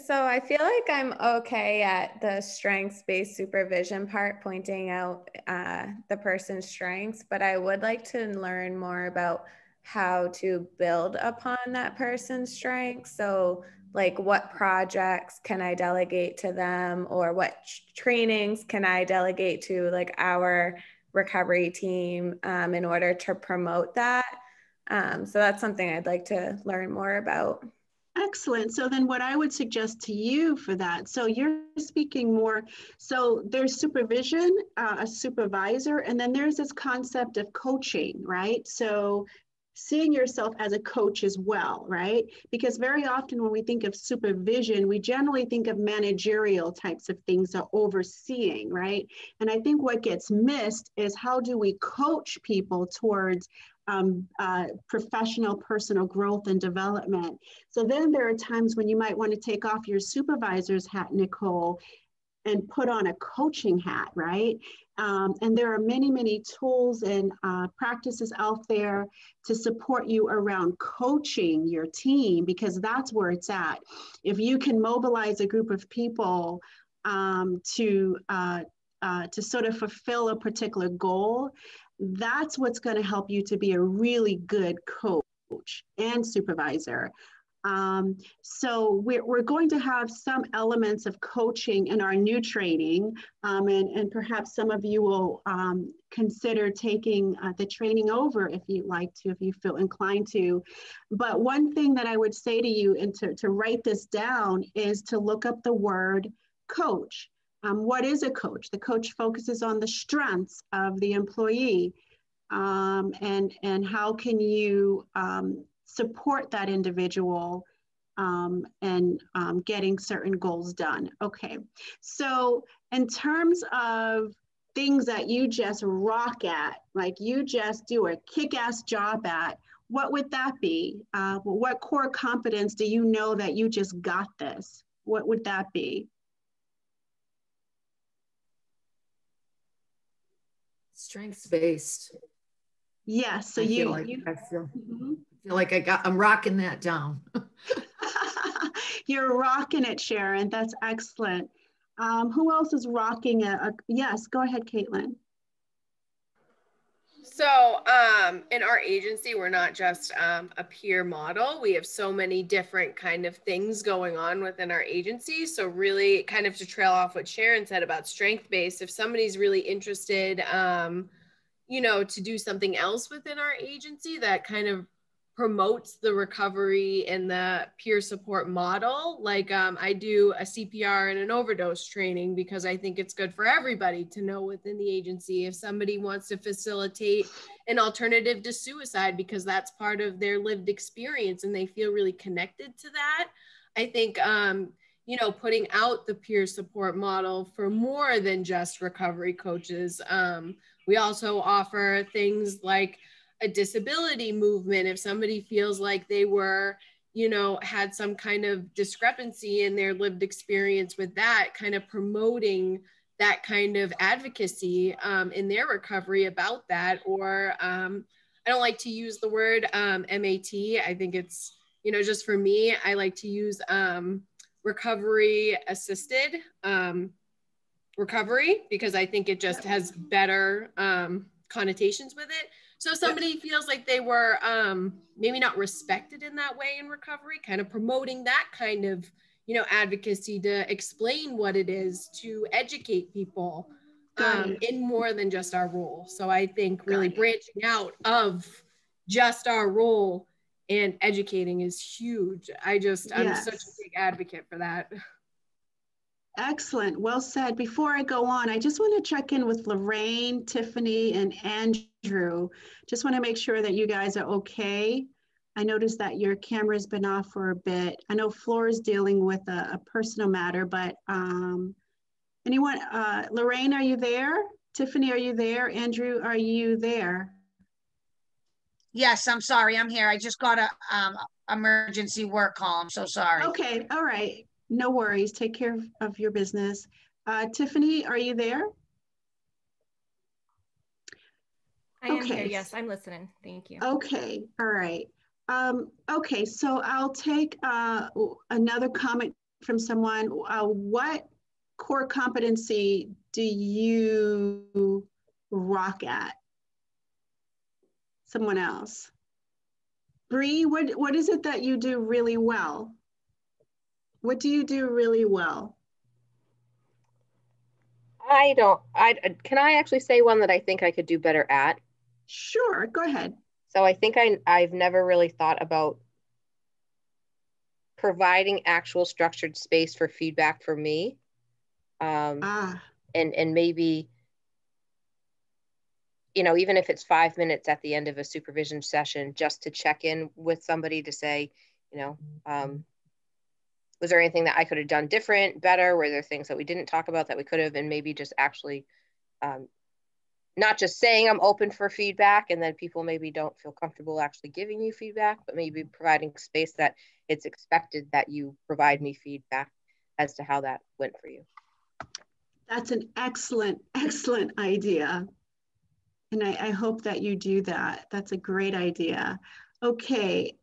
So I feel like I'm okay at the strengths-based supervision part, pointing out the person's strengths, but I would like to learn more about how to build upon that person's strengths. So like what projects can I delegate to them, or what trainings can I delegate to like our recovery team in order to promote that? So that's something I'd like to learn more about. Excellent. So then what I would suggest to you for that, so you're speaking more, so there's supervision, a supervisor, and then there's this concept of coaching, right? So seeing yourself as a coach as well, right? Because very often when we think of supervision, we generally think of managerial types of things or overseeing, right? And I think what gets missed is how do we coach people towards professional personal growth and development. So then there are times when you might want to take off your supervisor's hat, Nicole, and put on a coaching hat, right? And there are many, many tools and practices out there to support you around coaching your team, because that's where it's at. If you can mobilize a group of people to sort of fulfill a particular goal, that's what's going to help you to be a really good coach and supervisor. So we're going to have some elements of coaching in our new training, and perhaps some of you will consider taking the training over if you'd like to, if you feel inclined to. But one thing that I would say to you, and to write this down, is to look up the word coach. What is a coach? The coach focuses on the strengths of the employee, and how can you support that individual and getting certain goals done. Okay, so in terms of things that you just rock at, like you just do a kick-ass job at, what would that be? What core competence do you know that you just got this? What would that be? Strengths-based. Yes, so I you feel like I'm rocking that down. You're rocking it, Sharon. That's excellent. Who else is rocking yes, go ahead, Caitlin. So in our agency, we're not just a peer model. We have so many different kind of things going on within our agency. So really kind of to trail off what Sharon said about strength-based, if somebody's really interested, you know, to do something else within our agency that kind of promotes the recovery and the peer support model. Like I do a CPR and an overdose training because I think it's good for everybody to know within the agency. If somebody wants to facilitate an alternative to suicide because that's part of their lived experience and they feel really connected to that, I think, you know, putting out the peer support model for more than just recovery coaches. We also offer things like a disability movement. If somebody feels like they were, you know, had some kind of discrepancy in their lived experience with that, kind of promoting that kind of advocacy in their recovery about that. Or I don't like to use the word MAT. I think it's, you know, just for me, I like to use recovery assisted recovery, because I think it just has better connotations with it. So if somebody feels like they were maybe not respected in that way in recovery, kind of promoting that kind of, you know, advocacy to explain what it is, to educate people in more than just our role. So I think really branching out of just our role and educating is huge. I'm such a big advocate for that. Excellent. Well said. Before I go on, I just want to check in with Lorraine, Tiffany, and Andrew. Just want to make sure that you guys are okay. I noticed that your camera's been off for a bit. I know Flora's dealing with a personal matter, but anyone, Lorraine, are you there? Tiffany, are you there? Andrew, are you there? Yes, I'm sorry. I'm here. I just got a emergency work call. I'm so sorry. Okay. All right. No worries. Take care of your business. Tiffany, are you there? I am here. Yes, I'm listening. Thank you. Okay. All right. Okay. So I'll take another comment from someone. What core competency do you rock at? Someone else. Bree, what is it that you do really well? What do you do really well? Can I actually say one that I think I could do better at? Sure, go ahead. So I think I've never really thought about providing actual structured space for feedback for me. And maybe, you know, even if it's 5 minutes at the end of a supervision session, just to check in with somebody to say, you know, was there anything that I could have done different, better? Were there things that we didn't talk about that we could have? And maybe just actually not just saying I'm open for feedback and then people maybe don't feel comfortable actually giving you feedback, but maybe providing space that it's expected that you provide me feedback as to how that went for you. That's an excellent, excellent idea. And I hope that you do that. That's a great idea. Okay.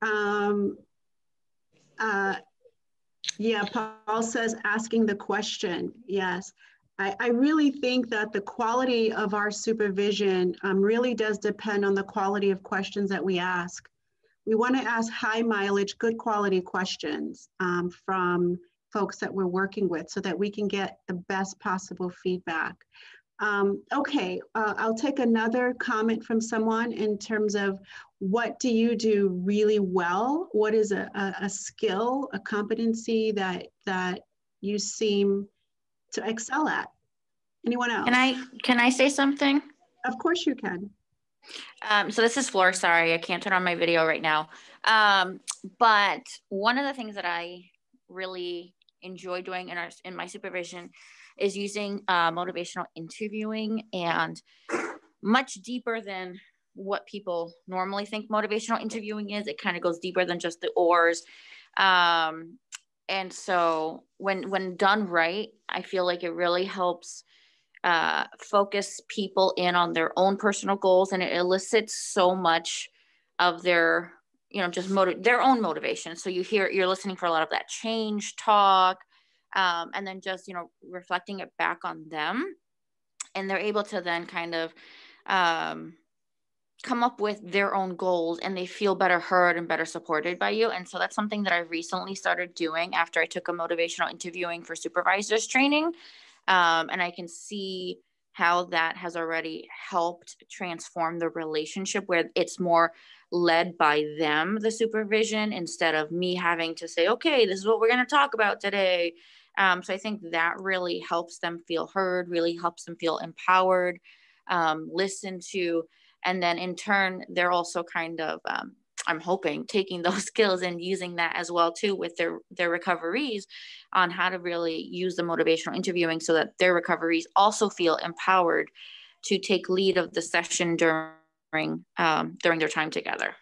Yeah, Paul says asking the question. Yes. I really think that the quality of our supervision really does depend on the quality of questions that we ask. We want to ask high mileage, good quality questions from folks that we're working with so that we can get the best possible feedback. Okay, I'll take another comment from someone in terms of what do you do really well? What is a skill, a competency that you seem to excel at? Anyone else? Can I say something? Of course you can. So this is Flora. Sorry, I can't turn on my video right now. But one of the things that I really enjoy doing in my supervision is using motivational interviewing, and much deeper than what people normally think motivational interviewing is. It kind of goes deeper than just the oars. And so when done right, I feel like it really helps focus people in on their own personal goals, and it elicits so much of their, you know, just their own motivation. So you're listening for a lot of that change talk, and then just, you know, reflecting it back on them, and they're able to then kind of come up with their own goals, and they feel better heard and better supported by you. And so that's something that I recently started doing after I took a motivational interviewing for supervisors training. And I can see how that has already helped transform the relationship, where it's more led by them, the supervision, instead of me having to say, okay, this is what we're going to talk about today. So I think that really helps them feel heard, really helps them feel empowered, listened to. And then in turn, they're also kind of, I'm hoping, taking those skills and using that as well too with their recoveries on how to really use the motivational interviewing so that their recoveries also feel empowered to take lead of the session during their time together.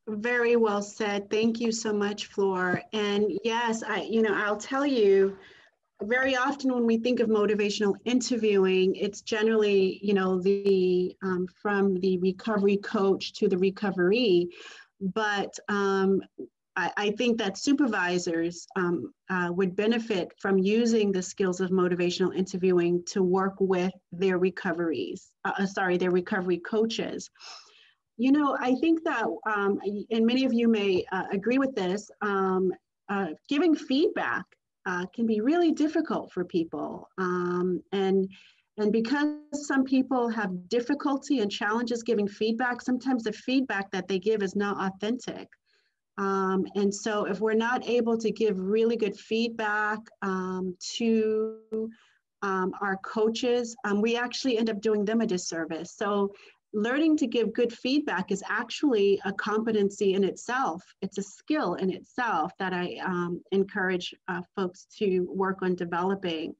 Very well said. Thank you so much, Flor. And yes, I'll tell you, very often when we think of motivational interviewing, it's generally, the from the recovery coach to the recovery. But I think that supervisors would benefit from using the skills of motivational interviewing to work with their their recovery coaches. I think that, and many of you may agree with this, giving feedback can be really difficult for people. And because some people have difficulty and challenges giving feedback, sometimes the feedback that they give is not authentic. And so if we're not able to give really good feedback to our coaches, we actually end up doing them a disservice. So learning to give good feedback is actually a competency in itself. It's a skill in itself that I encourage folks to work on developing.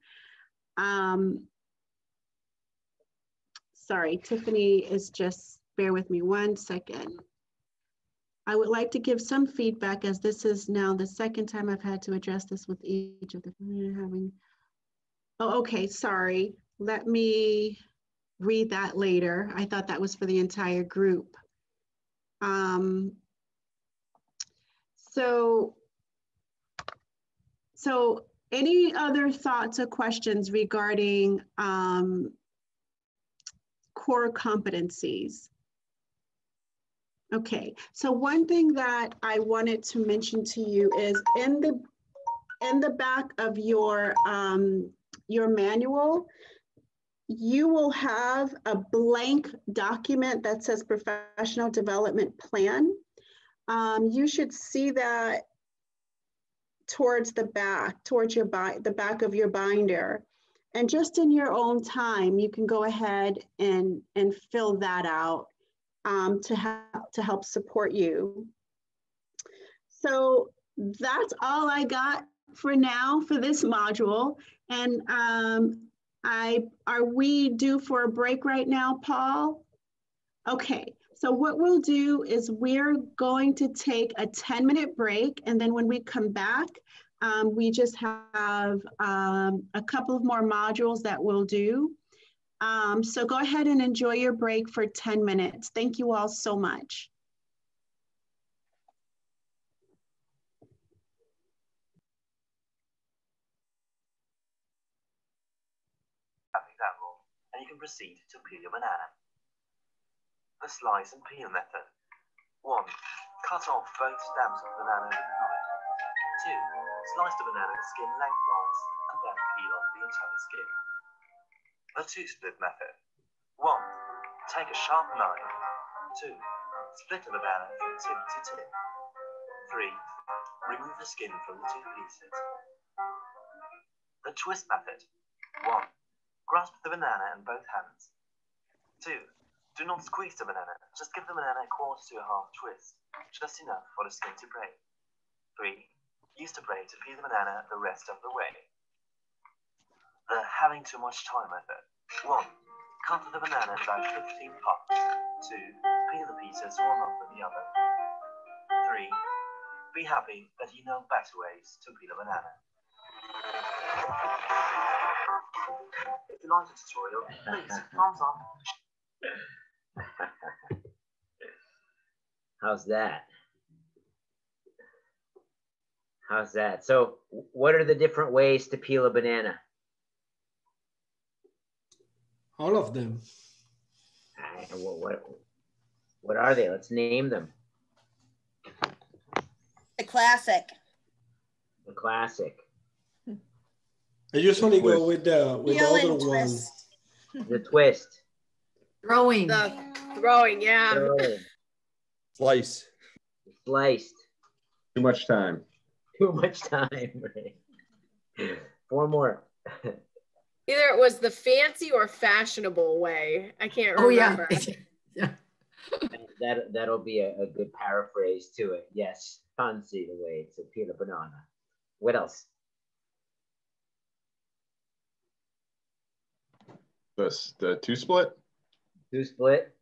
Sorry, Tiffany is just, bear with me 1 second. I would like to give some feedback, as this is now the second time I've had to address this with each of the having. Oh, okay, sorry. Let me read that later. I thought that was for the entire group. So any other thoughts or questions regarding core competencies? Okay, so one thing that I wanted to mention to you is in the back of your manual, you will have a blank document that says professional development plan. You should see that towards the back, towards the back of your binder. And just in your own time, you can go ahead and fill that out to help support you. So that's all I got for now for this module. And are we due for a break right now, Paul? Okay, so what we'll do is we're going to take a 10-minute break, and then when we come back, we just have a couple of more modules that we'll do. So go ahead and enjoy your break for 10 minutes. Thank you all so much. And you can proceed to peel your banana. The slice and peel method. 1. Cut off both stamps of the banana with a knife. 2. Slice the banana skin lengthwise and then peel off the entire skin. The 2-split method. 1. Take a sharp knife. 2. Split the banana from tip to tip. 3. Remove the skin from the 2 pieces. The twist method. 1. Grasp the banana in both hands. 2. Do not squeeze the banana, just give the banana a quarter to a half twist, just enough for the skin to break. 3. Use the blade to peel the banana the rest of the way. The having too much time method. 1. Cut the banana in about 15 parts. 2. Peel the pieces one after the other. 3. Be happy that you know better ways to peel a banana. If you like the tutorial, please thumbs up. How's that? How's that? So what are the different ways to peel a banana? All of them. What are they? Let's name them. The classic. The classic. I usually go with the other one. The twist. Throwing. The throwing, yeah. Throwing. Slice. Sliced. Too much time. Too much time. Right? 4 more. Either it was the fancy or fashionable way. I can't remember. Oh, yeah. Yeah. That'll be a good paraphrase to it. Yes, fancy the way to peel a banana. What else? The 2-split? 2-split.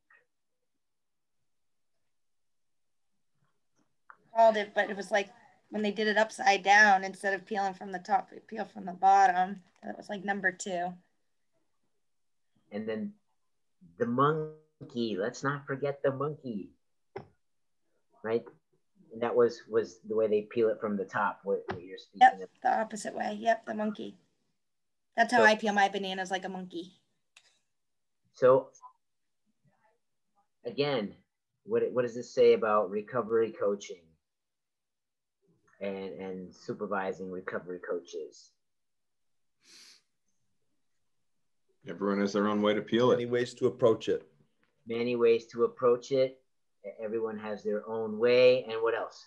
called it, but it was like when they did it upside down instead of peeling from the top, they peel from the bottom. That was like number 2. And then the monkey. Let's not forget the monkey, right? And that was the way they peel it from the top. What you're speaking Yep, of. the opposite way. Yep, the monkey. That's how So, I peel my bananas, like a monkey. So again, what does this say about recovery coaching and supervising recovery coaches? Everyone has their own way to peel it. Many ways to approach it. Many ways to approach it. Everyone has their own way. And what else?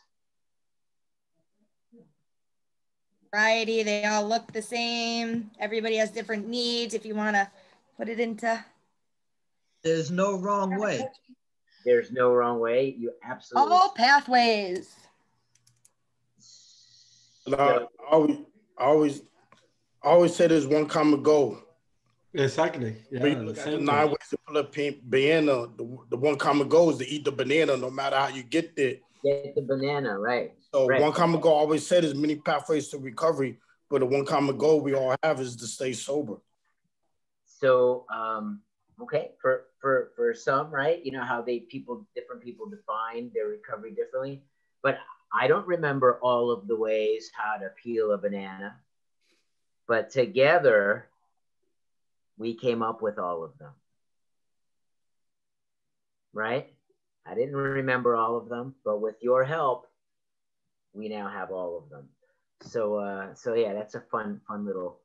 Variety, they all look the same. Everybody has different needs. If you want to put it into... There's no wrong way. There's no wrong way. You absolutely... All pathways. I always say there's one common goal. Exactly. Yeah. When you look at the 9 ways to pull a banana, the one common goal is to eat the banana no matter how you get there. Get the banana, right. So right. One common goal, I always say there's many pathways to recovery, but the one common goal we all have is to stay sober. So, okay, for some, right? You know how different people define their recovery differently, but I don't remember all of the ways how to peel a banana, but together we came up with all of them, right? I didn't remember all of them, but with your help, we now have all of them. So yeah, that's a fun little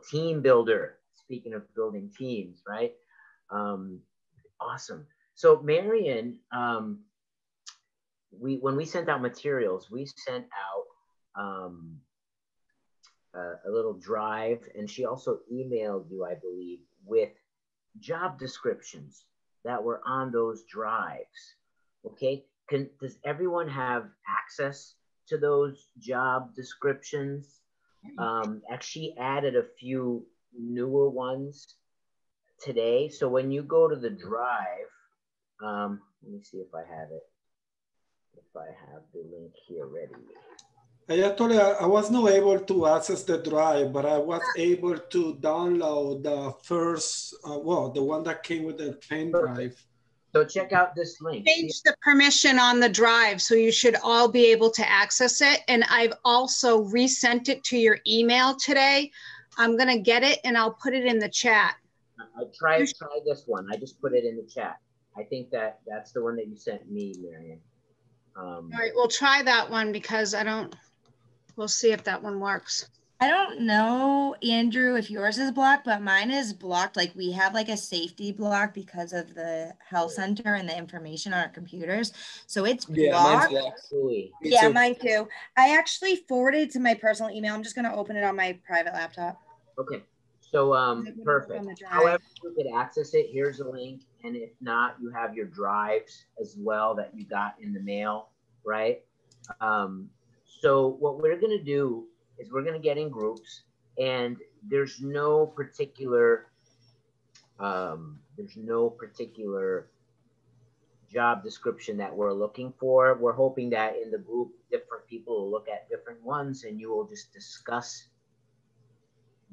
team builder. Speaking of building teams, right? Awesome. So Marion, when we sent out materials, we sent out a little drive, and she also emailed you, I believe, with job descriptions that were on those drives. Okay, does everyone have access to those job descriptions? Actually added a few newer ones today. So when you go to the drive, let me see if I have it. If I have the link here ready. I was not able to access the drive, but I was able to download the first, the one that came with the pen drive. So check out this link. Change the permission on the drive, so you should all be able to access it. And I've also resent it to your email today. I'm gonna get it and I'll put it in the chat. Try this one. I just put it in the chat. I think that's the one that you sent me, Marion. All right, we'll try that one because we'll see if that one works. I don't know, Andrew, if yours is blocked, but mine is blocked. Like we have like a safety block because of the health center and the information on our computers. So it's blocked. Yeah, mine's blocked. Yeah, mine too. I actually forwarded it to my personal email. I'm just going to open it on my private laptop. Okay. So perfect. However you could access it, here's a link. And if not, you have your drives as well that you got in the mail, right? So what we're going to do is we're going to get in groups, and there's no particular job description that we're looking for. We're hoping that in the group, different people will look at different ones, and you will just discuss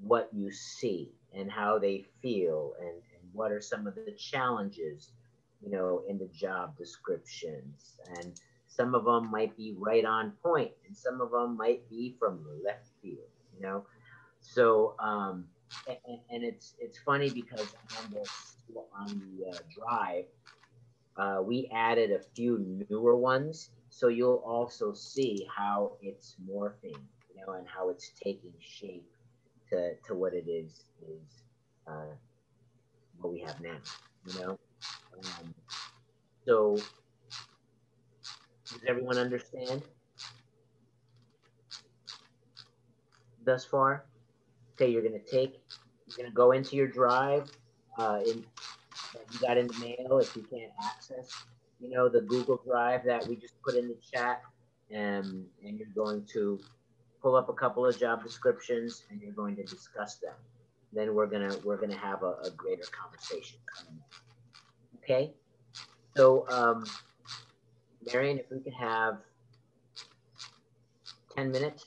what you see and how they feel, and what are some of the challenges, you know, in the job descriptions. And some of them might be right on point, and some of them might be from left field, you know? So, and it's funny because on the drive, we added a few newer ones. So you'll also see how it's morphing, you know, and how it's taking shape to what it is what we have now, you know? So does everyone understand thus far? Okay, you're gonna go into your drive that you got in the mail if you can't access, you know, the Google Drive that we just put in the chat, and you're going to pull up a couple of job descriptions and you're going to discuss them. Then we're gonna have a greater conversation. Okay, so Marion, if we could have 10 minutes.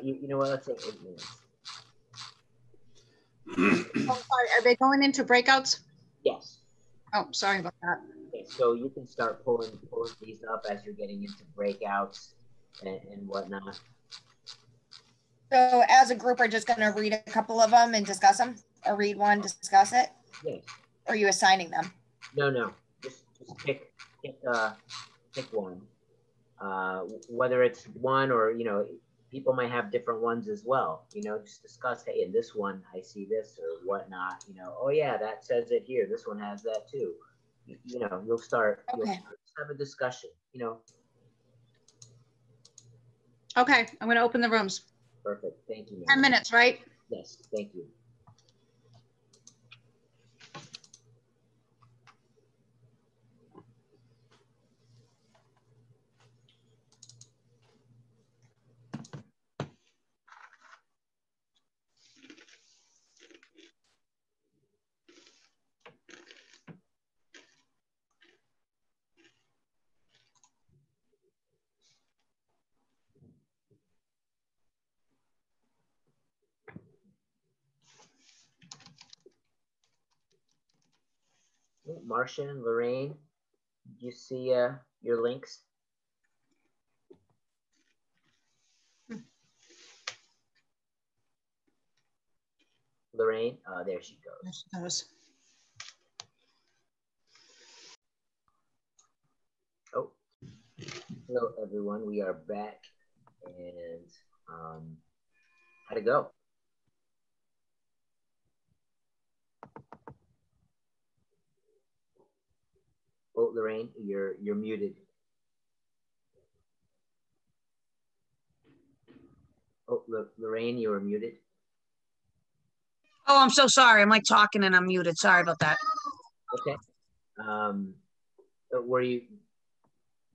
You know what? Let's say 8 minutes. Oh, sorry. Are they going into breakouts? Yes. Oh, sorry about that. Okay, so you can start pulling these up as you're getting into breakouts and whatnot. So as a group, we're just going to read a couple of them and discuss them, or read one, discuss it? Yes. Or are you assigning them? No. Just pick one. Whether it's one or, you know, people might have different ones as well. You know, just discuss, hey, in this one, I see this or whatnot. You know, oh yeah, that says it here. This one has that too. You know, you'll start, okay. You'll have a discussion, you know. Okay, I'm going to open the rooms. Perfect. Thank you, Mary. 10 minutes, right? Yes, thank you. Marcia and Lorraine, did you see your links? Lorraine, there she goes. There she goes. Oh, hello everyone. We are back, and how'd it go? Oh, Lorraine, you're muted. Oh, Lorraine, you were muted. Oh, I'm so sorry. I'm like talking and I'm muted. Sorry about that. Okay.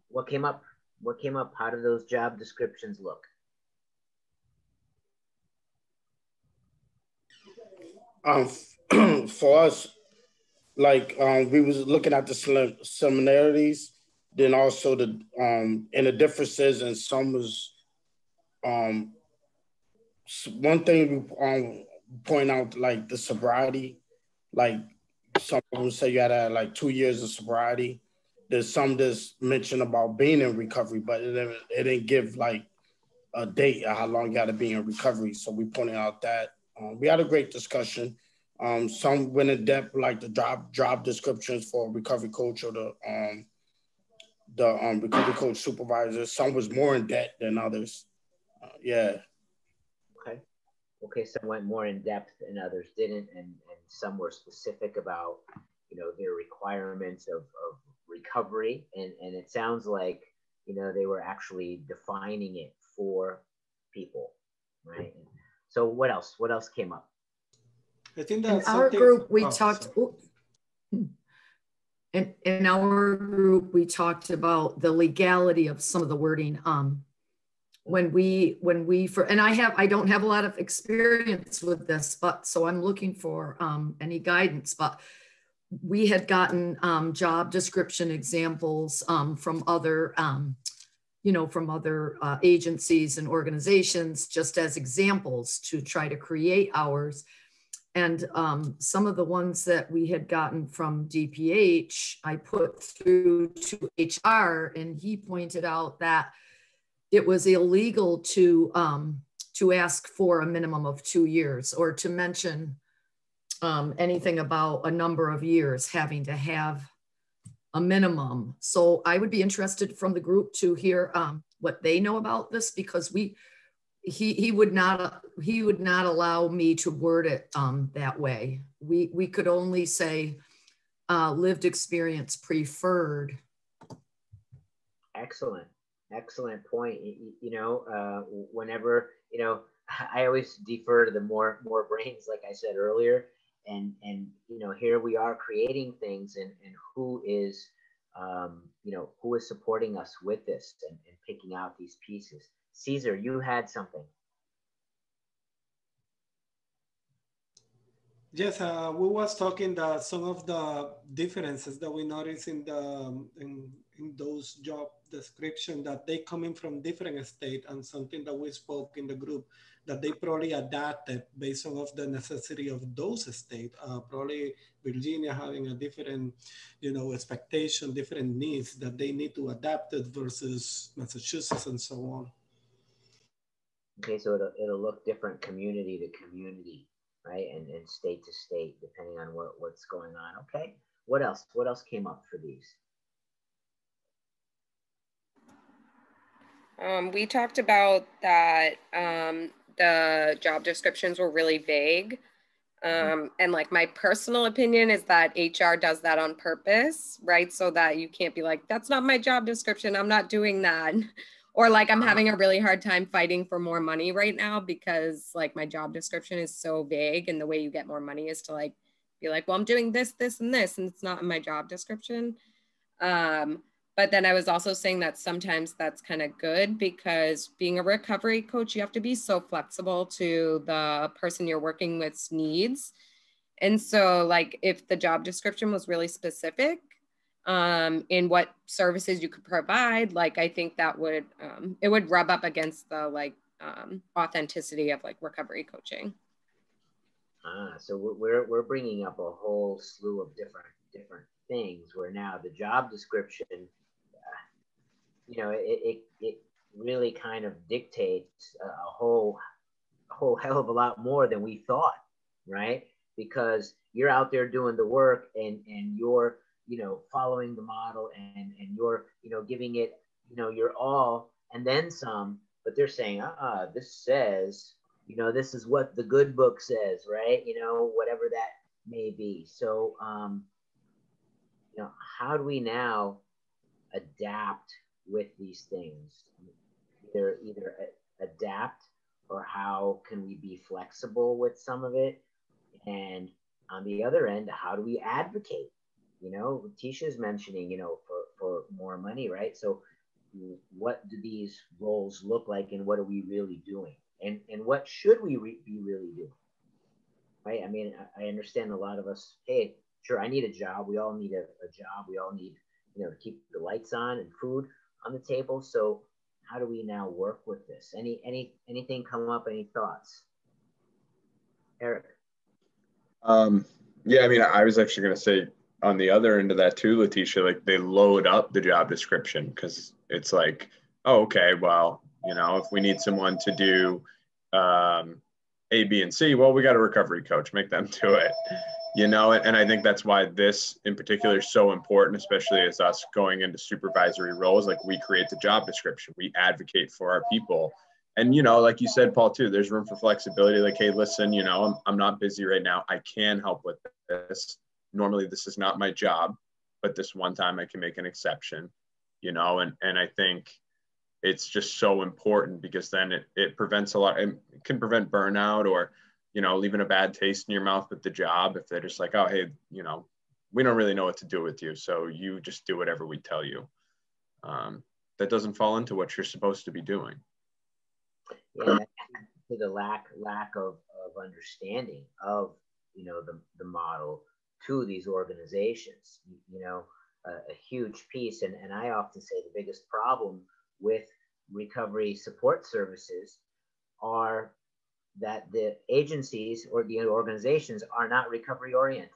What came up? What came up? How do those job descriptions look? For us, like we was looking at the similarities, then also the and the differences, and some was one thing we point out, like the sobriety, like some of them say you had to have like 2 years of sobriety. There's some that's mentioned about being in recovery, but it didn't give like a date of how long you got to be in recovery. So we pointed out that we had a great discussion. Some went in depth, like the job descriptions for recovery coach or the recovery coach supervisor. Some was more in depth than others. Yeah. Okay, some went more in depth and others didn't, and some were specific about, you know, their requirements of recovery, and it sounds like, you know, they were actually defining it for people, right? So what else? What else came up? I think in our group we talked. In our group we talked about the legality of some of the wording. When we and I don't have a lot of experience with this, but so I'm looking for any guidance. But we had gotten job description examples from other from other agencies and organizations, just as examples to try to create ours. And some of the ones that we had gotten from DPH, I put through to HR, and he pointed out that it was illegal to ask for a minimum of 2 years, or to mention anything about a number of years having to have a minimum. So I would be interested from the group to hear what they know about this, because he would not allow me to word it that way. We could only say lived experience preferred. Excellent point. You know, whenever, you know, I always defer to the more brains, like I said earlier, and you know, here we are creating things, and who is you know, who is supporting us with this and picking out these pieces. Caesar, you had something. Yes, we was talking that some of the differences that we notice in in those job description that they coming from different state, and something that we spoke in the group that they probably adapted based on of the necessity of those state. Probably Virginia having a different, expectation, different needs that they need to adapt it versus Massachusetts and so on. Okay, so it'll look different community to community, right? And state to state, depending on what's going on. Okay, what else? What else came up for these? We talked about that the job descriptions were really vague. And like my personal opinion is that HR does that on purpose, right? So that you can't be like, that's not my job description, I'm not doing that. Or like I'm having a really hard time fighting for more money right now because like my job description is so vague, and the way you get more money is to like be like, well, I'm doing this, this, and this, and it's not in my job description. But then I was also saying that sometimes that's kind of good, because being a recovery coach, you have to be so flexible to the person you're working with's needs. And so like if the job description was really specific in what services you could provide, like I think that would, it would rub up against the like authenticity of like recovery coaching. So we're bringing up a whole slew of different things where now the job description, it really kind of dictates a whole hell of a lot more than we thought, right? Because you're out there doing the work and you're, following the model and you're, giving it, your all and then some, but they're saying, this says, this is what the good book says, right? Whatever that may be. So, how do we now adapt with these things? Either adapt, or how can we be flexible with some of it? And on the other end, how do we advocate? Tisha's mentioning, for more money, right? So what do these roles look like, and what are we really doing? And what should we be really doing? Right? I mean, I understand a lot of us, hey, sure, I need a job. We all need a job. We all need, to keep the lights on and food on the table. So how do we now work with this? Anything come up? Any thoughts? Eric? Yeah, I mean, I was actually going to say on the other end of that too, Letitia, like they load up the job description because it's like, oh, okay, well, if we need someone to do A, B, and C, well, we got a recovery coach, make them do it, and I think that's why this in particular is so important, especially as us going into supervisory roles. Like we create the job description, we advocate for our people. And, like you said, Paul, too, there's room for flexibility. Like, hey, listen, I'm not busy right now. I can help with this. Normally, this is not my job, but this one time I can make an exception, and I think it's just so important, because then it prevents a lot. It can prevent burnout or, leaving a bad taste in your mouth with the job if they're just like, oh, hey, we don't really know what to do with you, so you just do whatever we tell you. That doesn't fall into what you're supposed to be doing. Yeah, to the lack of understanding of the model to these organizations, a huge piece. And I often say the biggest problem with recovery support services are that the agencies or the organizations are not recovery oriented.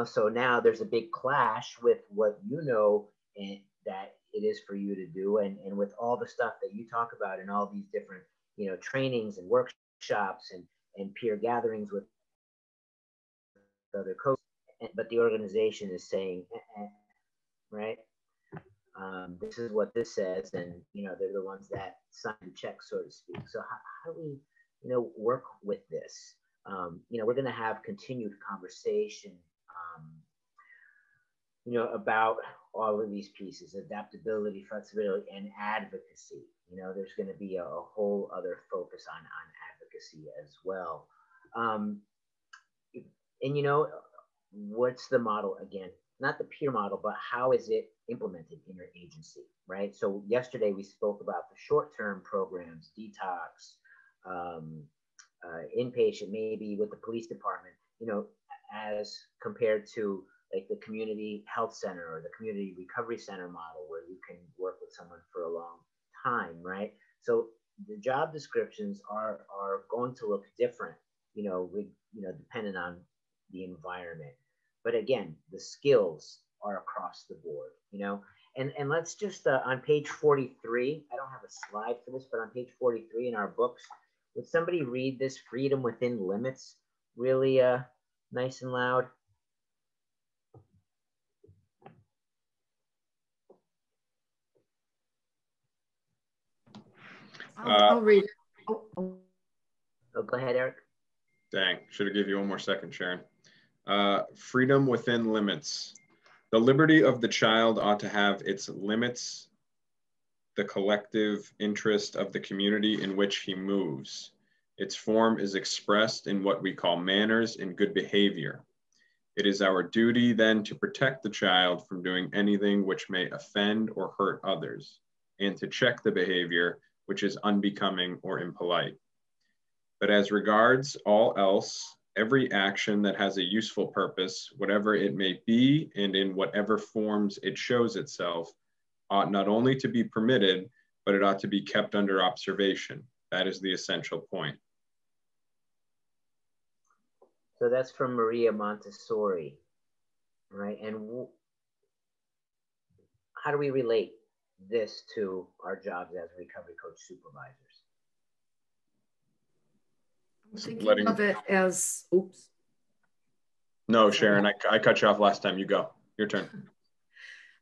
So now there's a big clash with what and that it is for you to do, and with all the stuff that you talk about and all these different trainings and workshops and peer gatherings with other coaches, but the organization is saying, right, this is what this says, and they're the ones that sign the check, so to speak. So how do we work with this? We're going to have continued conversation about all of these pieces: adaptability, flexibility, and advocacy. There's going to be a whole other focus on advocacy as well. And what's the model again? Not the peer model, but how is it implemented in your agency, right? So yesterday we spoke about the short-term programs, detox, inpatient, maybe with the police department, as compared to like the community health center or the community recovery center model, where you can work with someone for a long time, right? So the job descriptions are going to look different, depending on the environment. But again, the skills are across the board, and let's just on page 43, I don't have a slide for this, but on page 43 in our books, would somebody read this freedom within limits really nice and loud? I'll read it. Oh, go ahead, Eric. Dang, should have given you one more second, Sharon. Freedom within limits. The liberty of the child ought to have its limits, the collective interest of the community in which he moves. Its form is expressed in what we call manners and good behavior. It is our duty then to protect the child from doing anything which may offend or hurt others, and to check the behavior which is unbecoming or impolite. But as regards all else, every action that has a useful purpose, whatever it may be and in whatever forms it shows itself, ought not only to be permitted, but it ought to be kept under observation. That is the essential point. So that's from Maria Montessori, right? And how do we relate this to our jobs as recovery coach supervisors? I'm thinking of it as, oops. No, Sharon, I cut you off last time. You go. Your turn.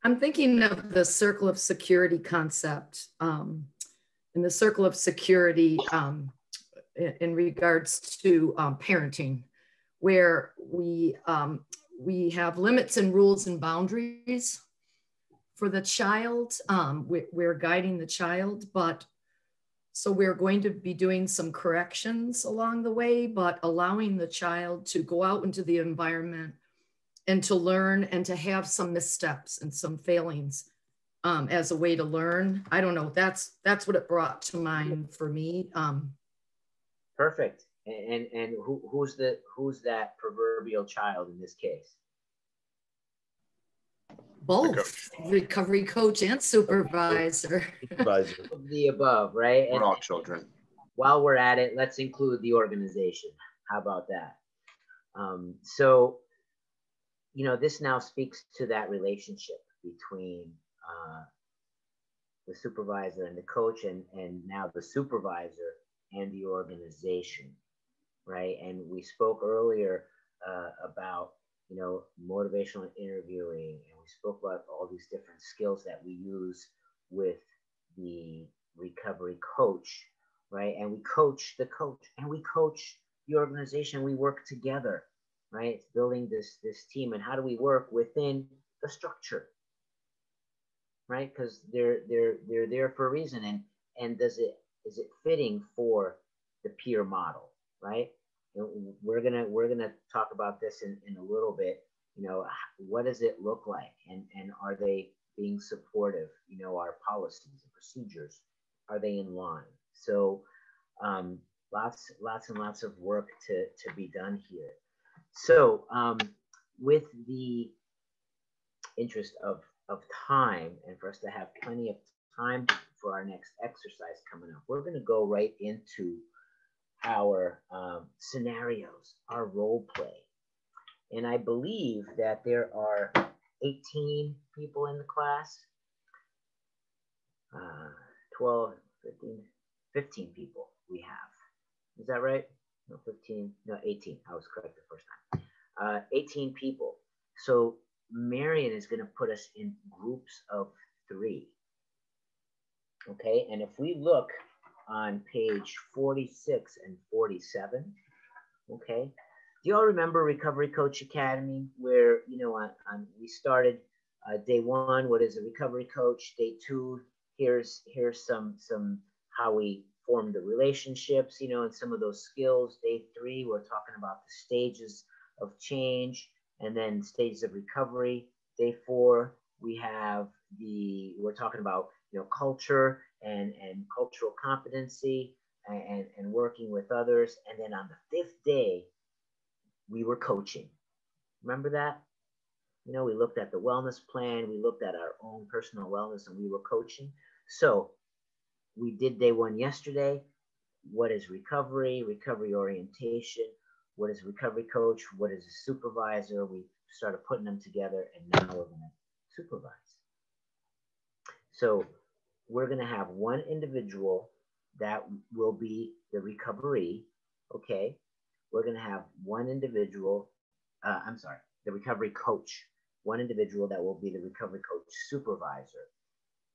I'm thinking of the circle of security concept. In the circle of security in regards to parenting, where we have limits and rules and boundaries for the child. We're guiding the child, but so we're going to be doing some corrections along the way, but allowing the child to go out into the environment and to learn and to have some missteps and some failings as a way to learn. I don't know, that's what it brought to mind for me. Perfect. And who's that proverbial child in this case? Both recovery coach and supervisor. The above, right? We're all children. While we're at it, let's include the organization. How about that? So, this now speaks to that relationship between the supervisor and the coach, and now the supervisor and the organization, right? And we spoke earlier about motivational interviewing, and we spoke about all these different skills that we use with the recovery coach, right? And we coach the coach, and we coach the organization. We work together, right? It's building this team, and how do we work within the structure, right? Because they're there for a reason, and is it fitting for the peer model, right? We're gonna talk about this in a little bit. What does it look like, and are they being supportive? Our policies and procedures, are they in line? So lots and lots of work to be done here. So with the interest of time, and for us to have plenty of time for our next exercise coming up, we're going to go right into our scenarios, our role play. And I believe that there are 18 people in the class, 12, 15 people we have. Is that right? No, 15, no, 18. I was correct the first time. 18 people. So Marion is going to put us in groups of 3. Okay, and if we look on page 46 and 47, okay, do you all remember Recovery Coach Academy, where we started day 1? What is a recovery coach? Day 2, here's some how we form the relationships, and some of those skills. Day 3, we're talking about the stages of change and then stages of recovery. Day 4, we're talking about culture and cultural competency and working with others. And then on the 5th day, we were coaching. Remember that? You know, we looked at the wellness plan, we looked at our own personal wellness, and we were coaching. So we did day one yesterday. What is recovery, recovery orientation? What is a recovery coach? What is a supervisor? We started putting them together, and now we're going to supervise. So we're going to have one individual that will be the recovery, okay? We're going to have one individual, the recovery coach, one individual that will be the recovery coach supervisor,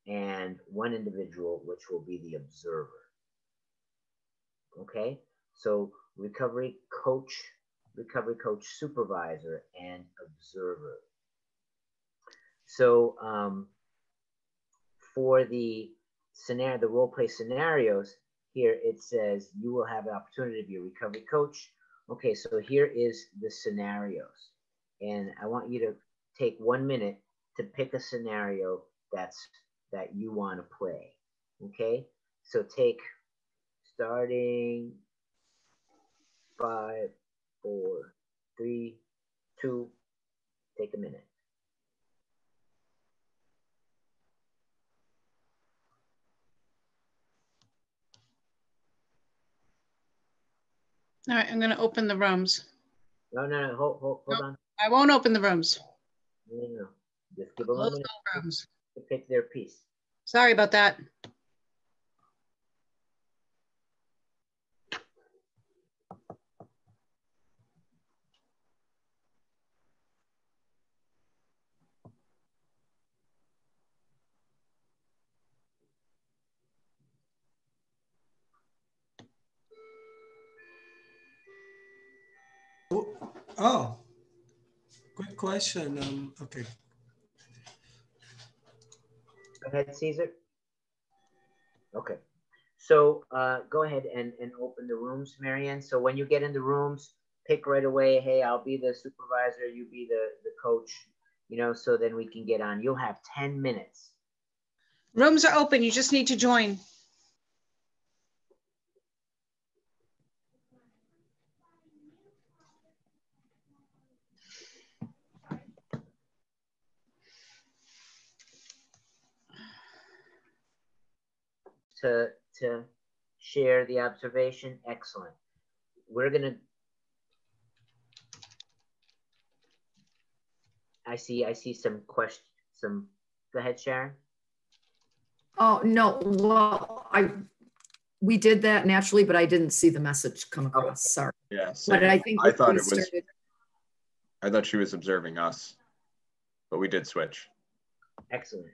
and one individual which will be the observer. Okay, so recovery coach supervisor, and observer. So for the scenario, the role play scenarios, here it says you will have an opportunity to be a recovery coach. Okay, so here is the scenarios. And I want you to take 1 minute to pick a scenario that you want to play. Okay, so take starting 5, 4, 3, 2, take a minute. All right, I'm going to open the rooms. No, hold on. I won't open the rooms. No. Just give them a minute to pick their piece. Sorry about that. Oh, quick question. Okay. Go ahead, Caesar. Okay. So go ahead and open the rooms, Marianne. So when you get in the rooms, pick right away, hey, I'll be the supervisor, you be the coach, you know, so then we can get on. You'll have 10 minutes. Rooms are open. You just need to join. To share the observation. Excellent. We're gonna. I see some questions. Go ahead, Sharon. Oh no, well, we did that naturally, but I didn't see the message come across. Sorry. Yeah, but I think I thought it was. I thought she was observing us, but we did switch. Excellent.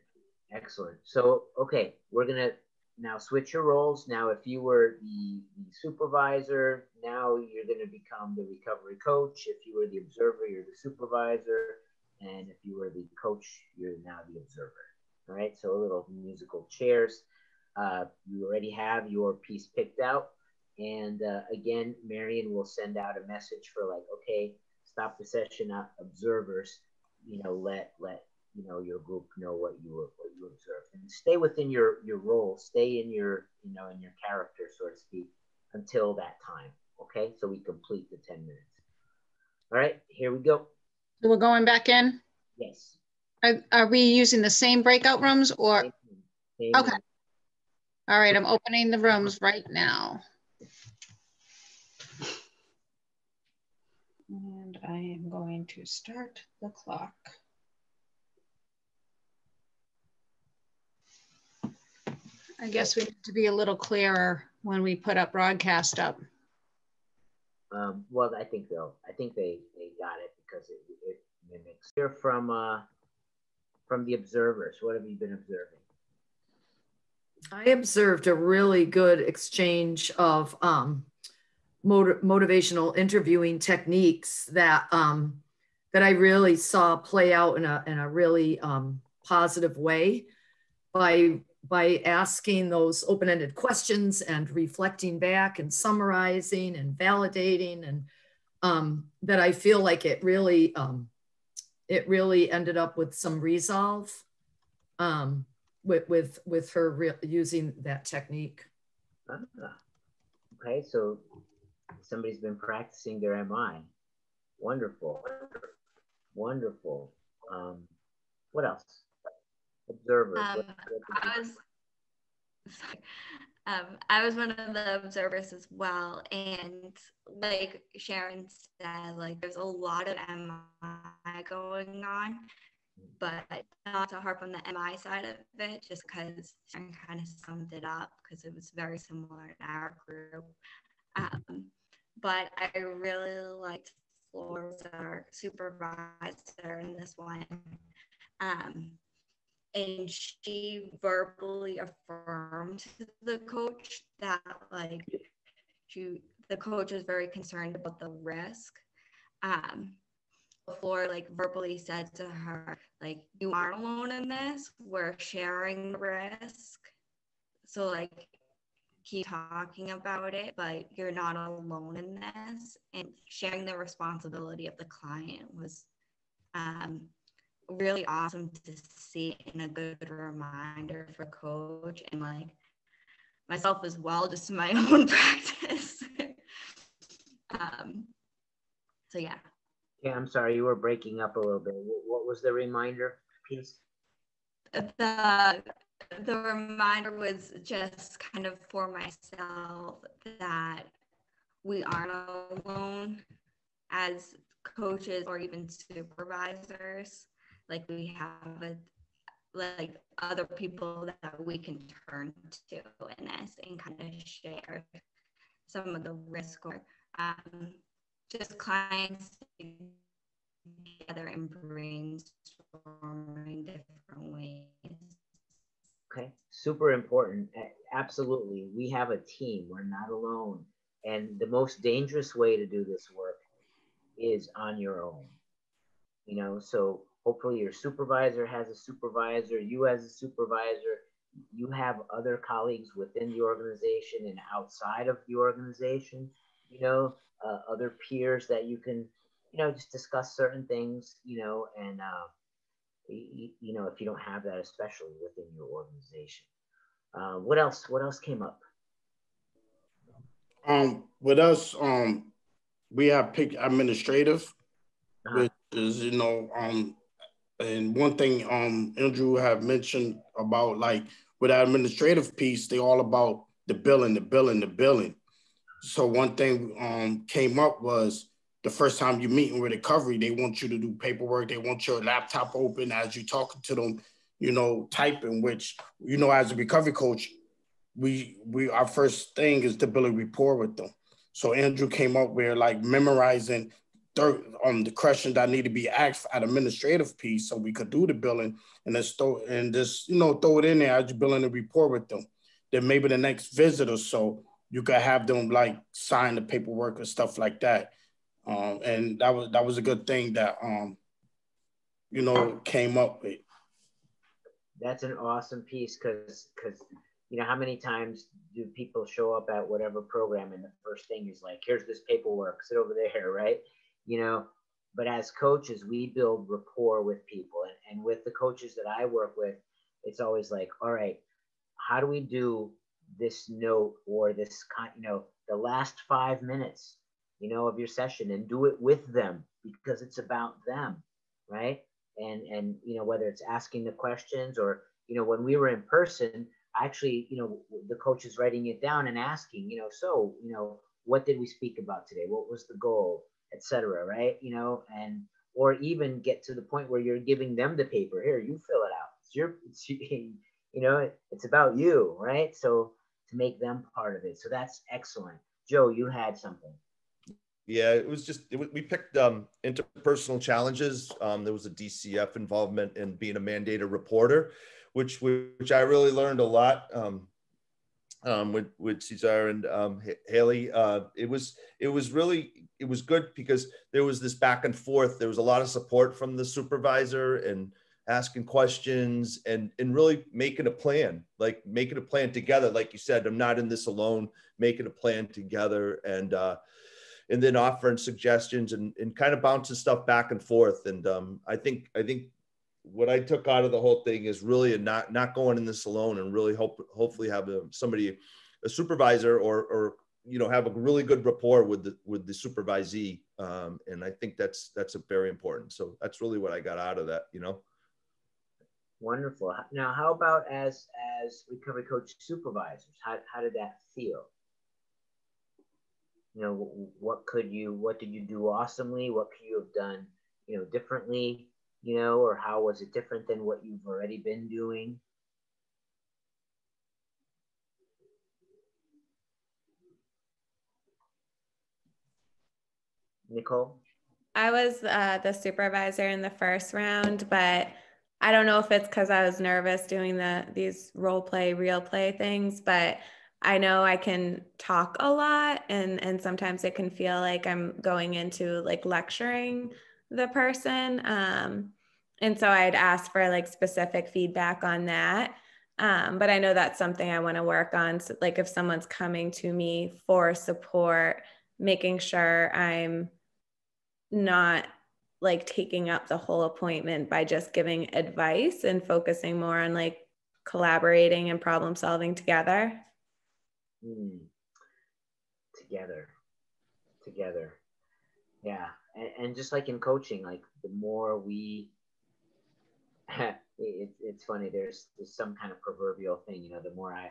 So okay, we're gonna now switch your roles. Now, if you were the supervisor, now you're going to become the recovery coach. If you were the observer, you're the supervisor. And if you were the coach, you're now the observer. All right, so a little musical chairs. You already have your piece picked out. And again, Marion will send out a message for like, okay, stop the session, observers, you know, let you know your group know what you observed, and stay within your role, stay in your in your character, so to speak, until that time. Okay, so we complete the 10 minutes. All right, here we go. So we're going back in. Yes. Are we using the same breakout rooms or? Same okay. All right, I'm opening the rooms right now. And I am going to start the clock. I guess we need to be a little clearer when we put up broadcast up. Well, I think they got it because it mimics. Hear from the observers. What have you been observing? I observed a really good exchange of motivational interviewing techniques that that I really saw play out in a really positive way by asking those open-ended questions and reflecting back and summarizing and validating, and that I feel like it really ended up with some resolve with her using that technique. Okay, so somebody's been practicing their MI. Wonderful. What else? Observers. I was one of the observers as well, and like Sharon said, like there's a lot of MI going on, but not to harp on the MI side of it, just because Sharon kind of summed it up because it was very similar in our group. But I really liked Flora's our supervisor in this one. And she verbally affirmed to the coach that like the coach was very concerned about the risk. Flora like verbally said to her, like, you aren't alone in this, we're sharing the risk. So like keep talking about it, but you're not alone in this. And sharing the responsibility of the client was really awesome to see, and a good reminder for coach and like myself as well, just in my own practice. So yeah. Yeah, I'm sorry, you were breaking up a little bit. What was the reminder piece? The reminder was just kind of for myself that we aren't alone as coaches or even supervisors. Like we have like other people that we can turn to in this and kind of share some of the risk or just clients together and brainstorming different ways. Okay, super important. Absolutely. We have a team. We're not alone. And the most dangerous way to do this work is on your own. You know, so hopefully your supervisor has a supervisor, you as a supervisor, you have other colleagues within the organization and outside of the organization, you know, other peers that you can, you know, just discuss certain things, you know, and, you know, if you don't have that, especially within your organization. What else came up? With us, we have picked administrative, which is, you know, and one thing Andrew have mentioned about, like, with our administrative piece, they all about the billing. So one thing came up was the first time you're meeting with recovery, they want you to do paperwork. They want your laptop open as you're talking to them, you know, typing, which, you know, as a recovery coach, our first thing is to build a rapport with them. So Andrew came up with like memorizing the questions that need to be asked at administrative piece, so we could do the billing and just throw it in there as you're building a rapport with them. Then maybe the next visit or so, you could have them like sign the paperwork and stuff like that. And that was a good thing that you know, came up with. That's an awesome piece because you know, how many times do people show up at whatever program and the first thing is like, here's this paperwork, sit over there, right? You know, but as coaches, we build rapport with people. And with the coaches that I work with, it's always like, all right, how do we do this note or this, you know, the last 5 minutes, you know, of your session, and do it with them because it's about them, right? And you know, whether it's asking the questions or, you know, when we were in person, actually, you know, the coach is writing it down and asking, you know, so, you know, what did we speak about today? What was the goal, etc., right? You know, and or even get to the point where you're giving them the paper. Here, you fill it out. It's you know, it's about you, right? So to make them part of it. So that's excellent. Joe, you had something. Yeah, it was just, we picked interpersonal challenges. There was a DCF involvement in being a mandated reporter, which I really learned a lot with Cesar and Haley. It was good because there was this back and forth. There was a lot of support from the supervisor and asking questions and really making a plan together. Like you said, I'm not in this alone, making a plan together and then offering suggestions and kind of bouncing stuff back and forth. And I think what I took out of the whole thing is really not going in this alone, and really hopefully have a supervisor or you know, have a really good rapport with the supervisee. And I think that's a very important. So that's really what I got out of that, you know. Wonderful. Now, how about as recovery coach supervisors? How did that feel? You know, what did you do awesomely? What could you have done, you know, differently, you know, or how was it different than what you've already been doing? Nicole? I was the supervisor in the first round, but I don't know if it's because I was nervous doing these role play, real play things, but I know I can talk a lot, and sometimes it can feel like I'm going into like lecturing the person. And so I'd ask for like specific feedback on that. But I know that's something I want to work on. So, like if someone's coming to me for support, making sure I'm not like taking up the whole appointment by just giving advice and focusing more on like collaborating and problem solving together. Together. Yeah. And just like in coaching, like the more we, it's funny, there's some kind of proverbial thing, you know, the more I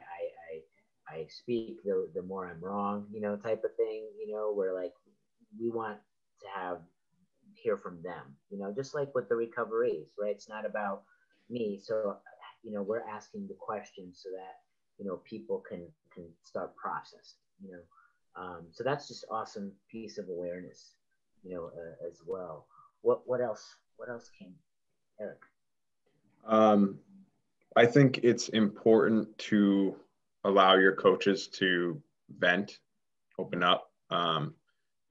speak, the more I'm wrong, you know, type of thing, you know, where like we want to hear from them, you know, just like with the recoveries, right? It's not about me. So, you know, we're asking the questions so that, you know, people can start processing, you know. So that's just awesome piece of awareness, you know, as well. What else came, Eric? I think it's important to allow your coaches to vent, open up. You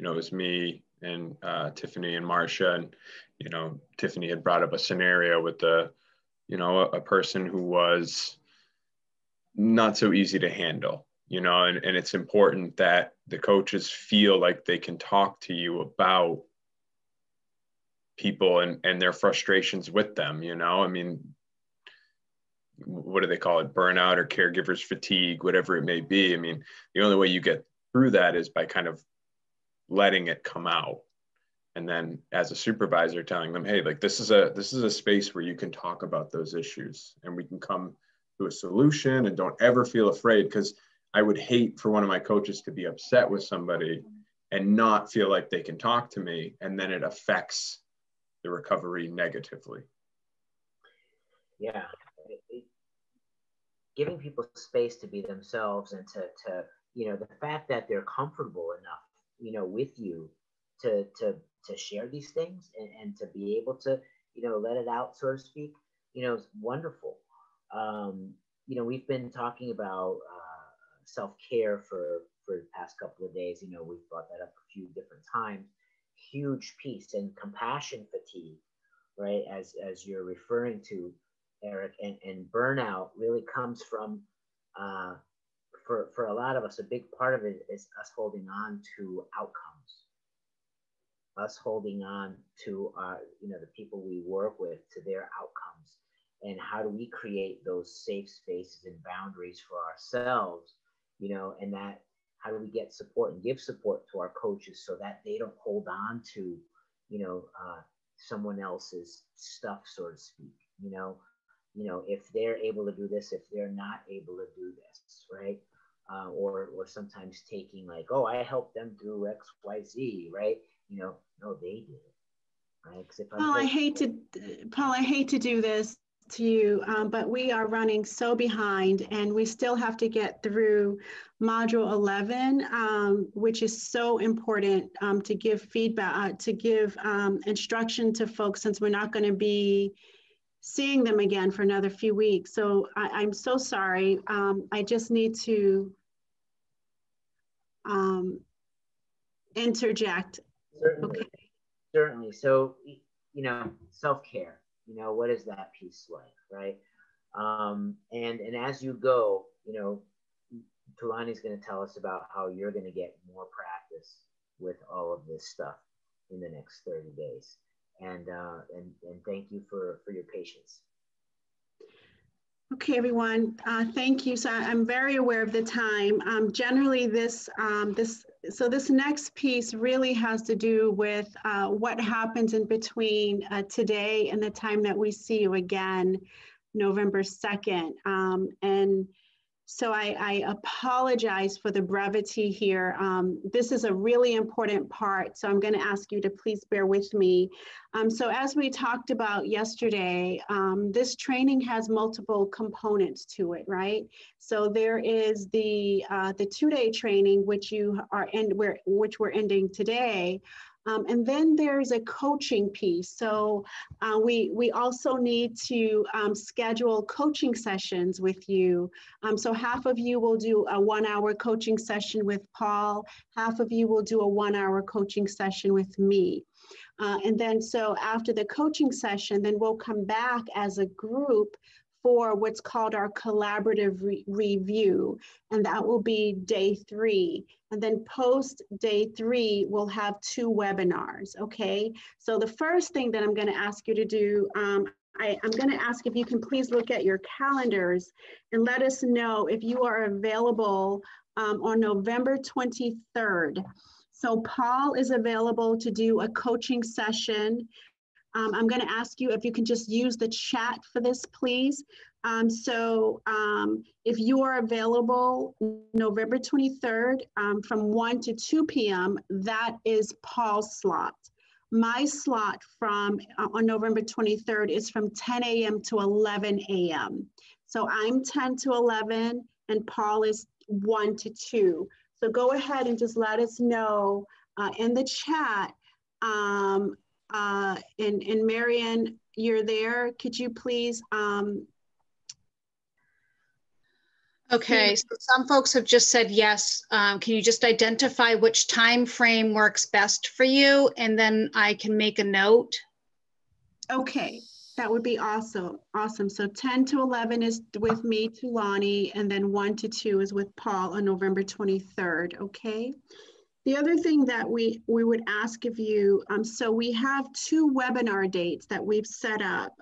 know, it was me and Tiffany and Marcia, and, you know, Tiffany had brought up a scenario with you know, a person who was not so easy to handle, you know, and it's important that the coaches feel like they can talk to you about people and their frustrations with them, you know. I mean, what do they call it? Burnout or caregivers fatigue, whatever it may be. I mean, the only way you get through that is by kind of letting it come out. And then as a supervisor telling them, hey, like this is a space where you can talk about those issues and we can come to a solution, and don't ever feel afraid, because I would hate for one of my coaches to be upset with somebody and not feel like they can talk to me, and then it affects the recovery negatively. Yeah. Giving people space to be themselves, and to you know, the fact that they're comfortable enough, you know, with you to share these things, and to be able to, you know, let it out, so to speak, you know, is wonderful. You know, we've been talking about self-care for the past couple of days. You know, we've brought that up a few different times. Huge piece. And compassion fatigue, right, as you're referring to, Eric, and burnout really comes from, for a lot of us, a big part of it is us holding on to outcomes, us holding on to, you know, the people we work with, to their outcomes. And how do we create those safe spaces and boundaries for ourselves, you know, and that, how do we get support and give support to our coaches so that they don't hold on to, you know, someone else's stuff, so to speak, you know, if they're able to do this, if they're not able to do this, right? Or sometimes taking like, oh, I helped them through X, Y, Z, right? You know, no, they did it, right? Paul, I hate to do this to you, but we are running so behind, and we still have to get through module 11, which is so important to give feedback, to give instruction to folks, since we're not going to be seeing them again for another few weeks. So I'm so sorry. I just need to interject. Certainly. Okay. Certainly. So, you know, self-care, you know, what is that piece like, right? And as you go, you know, Tulani's going to tell us about how you're going to get more practice with all of this stuff in the next 30 days. And thank you for your patience. Okay, everyone, thank you. So I'm very aware of the time. Generally, this next piece really has to do with what happens in between today and the time that we see you again, November 2nd. And so I apologize for the brevity here. This is a really important part, so I'm going to ask you to please bear with me. So as we talked about yesterday, this training has multiple components to it, right? So there is the 2-day training, which we're ending today. And then there's a coaching piece. So we also need to schedule coaching sessions with you. So half of you will do a 1-hour coaching session with Paul, half of you will do a 1-hour coaching session with me. And then so after the coaching session, then we'll come back as a group for what's called our collaborative review, and that will be day 3. And then post day 3, we'll have 2 webinars, okay? So the first thing that I'm gonna ask you to do, I'm gonna ask if you can please look at your calendars and let us know if you are available on November 23rd. So Paul is available to do a coaching session. I'm going to ask you if you can just use the chat for this, please. If you are available November 23rd from 1 to 2 p.m., that is Paul's slot. My slot on November 23rd is from 10 a.m. to 11 a.m. So I'm 10 to 11 and Paul is 1 to 2. So go ahead and just let us know in the chat. And Marianne, you're there. Could you please? Okay, so some folks have just said yes. Can you just identify which time frame works best for you? And then I can make a note. Okay, that would be awesome. Awesome. So 10 to 11 is with me, Tulani, and then 1 to 2 is with Paul on November 23rd, okay? The other thing that we would ask of you, so we have 2 webinar dates that we've set up.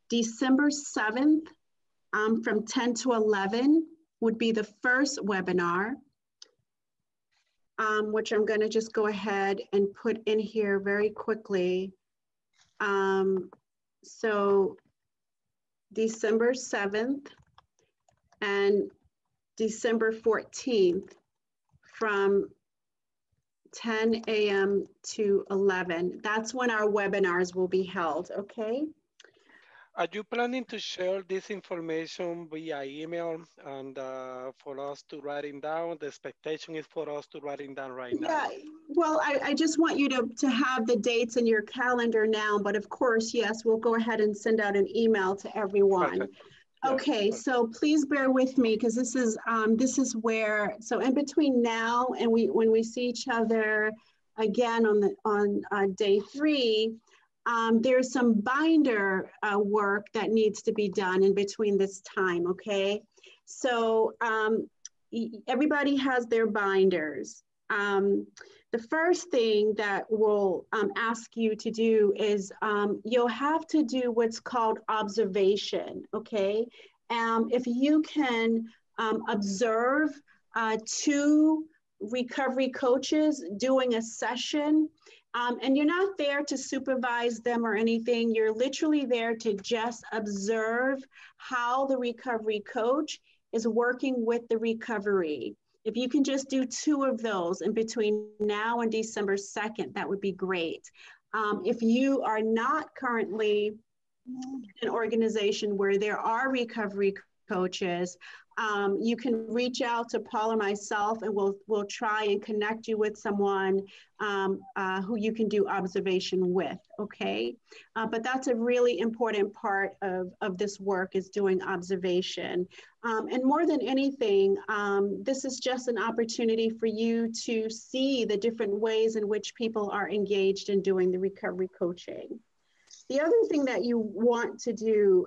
December 7th from 10 to 11 would be the first webinar, which I'm gonna just go ahead and put in here very quickly. So December 7th and December 14th from 10 a.m. to 11. That's when our webinars will be held, okay? Are you planning to share this information via email and for us to write it down? The expectation is for us to write it down right now. Yeah, well, I just want you to have the dates in your calendar now, but of course, yes, we'll go ahead and send out an email to everyone. Perfect. Okay, so please bear with me because this is where, so in between now and when we see each other again on day 3, there's some binder work that needs to be done in between this time, okay? So everybody has their binders. The first thing that we'll ask you to do is you'll have to do what's called observation, okay? If you can observe 2 recovery coaches doing a session, and you're not there to supervise them or anything, you're literally there to just observe how the recovery coach is working with the recovery. If you can just do 2 of those in between now and December 2nd, that would be great. If you are not currently in an organization where there are recovery coaches, you can reach out to Paul or myself and we'll try and connect you with someone who you can do observation with, okay? But that's a really important part of this work is doing observation. And more than anything, this is just an opportunity for you to see the different ways in which people are engaged in doing the recovery coaching. The other thing that you want to do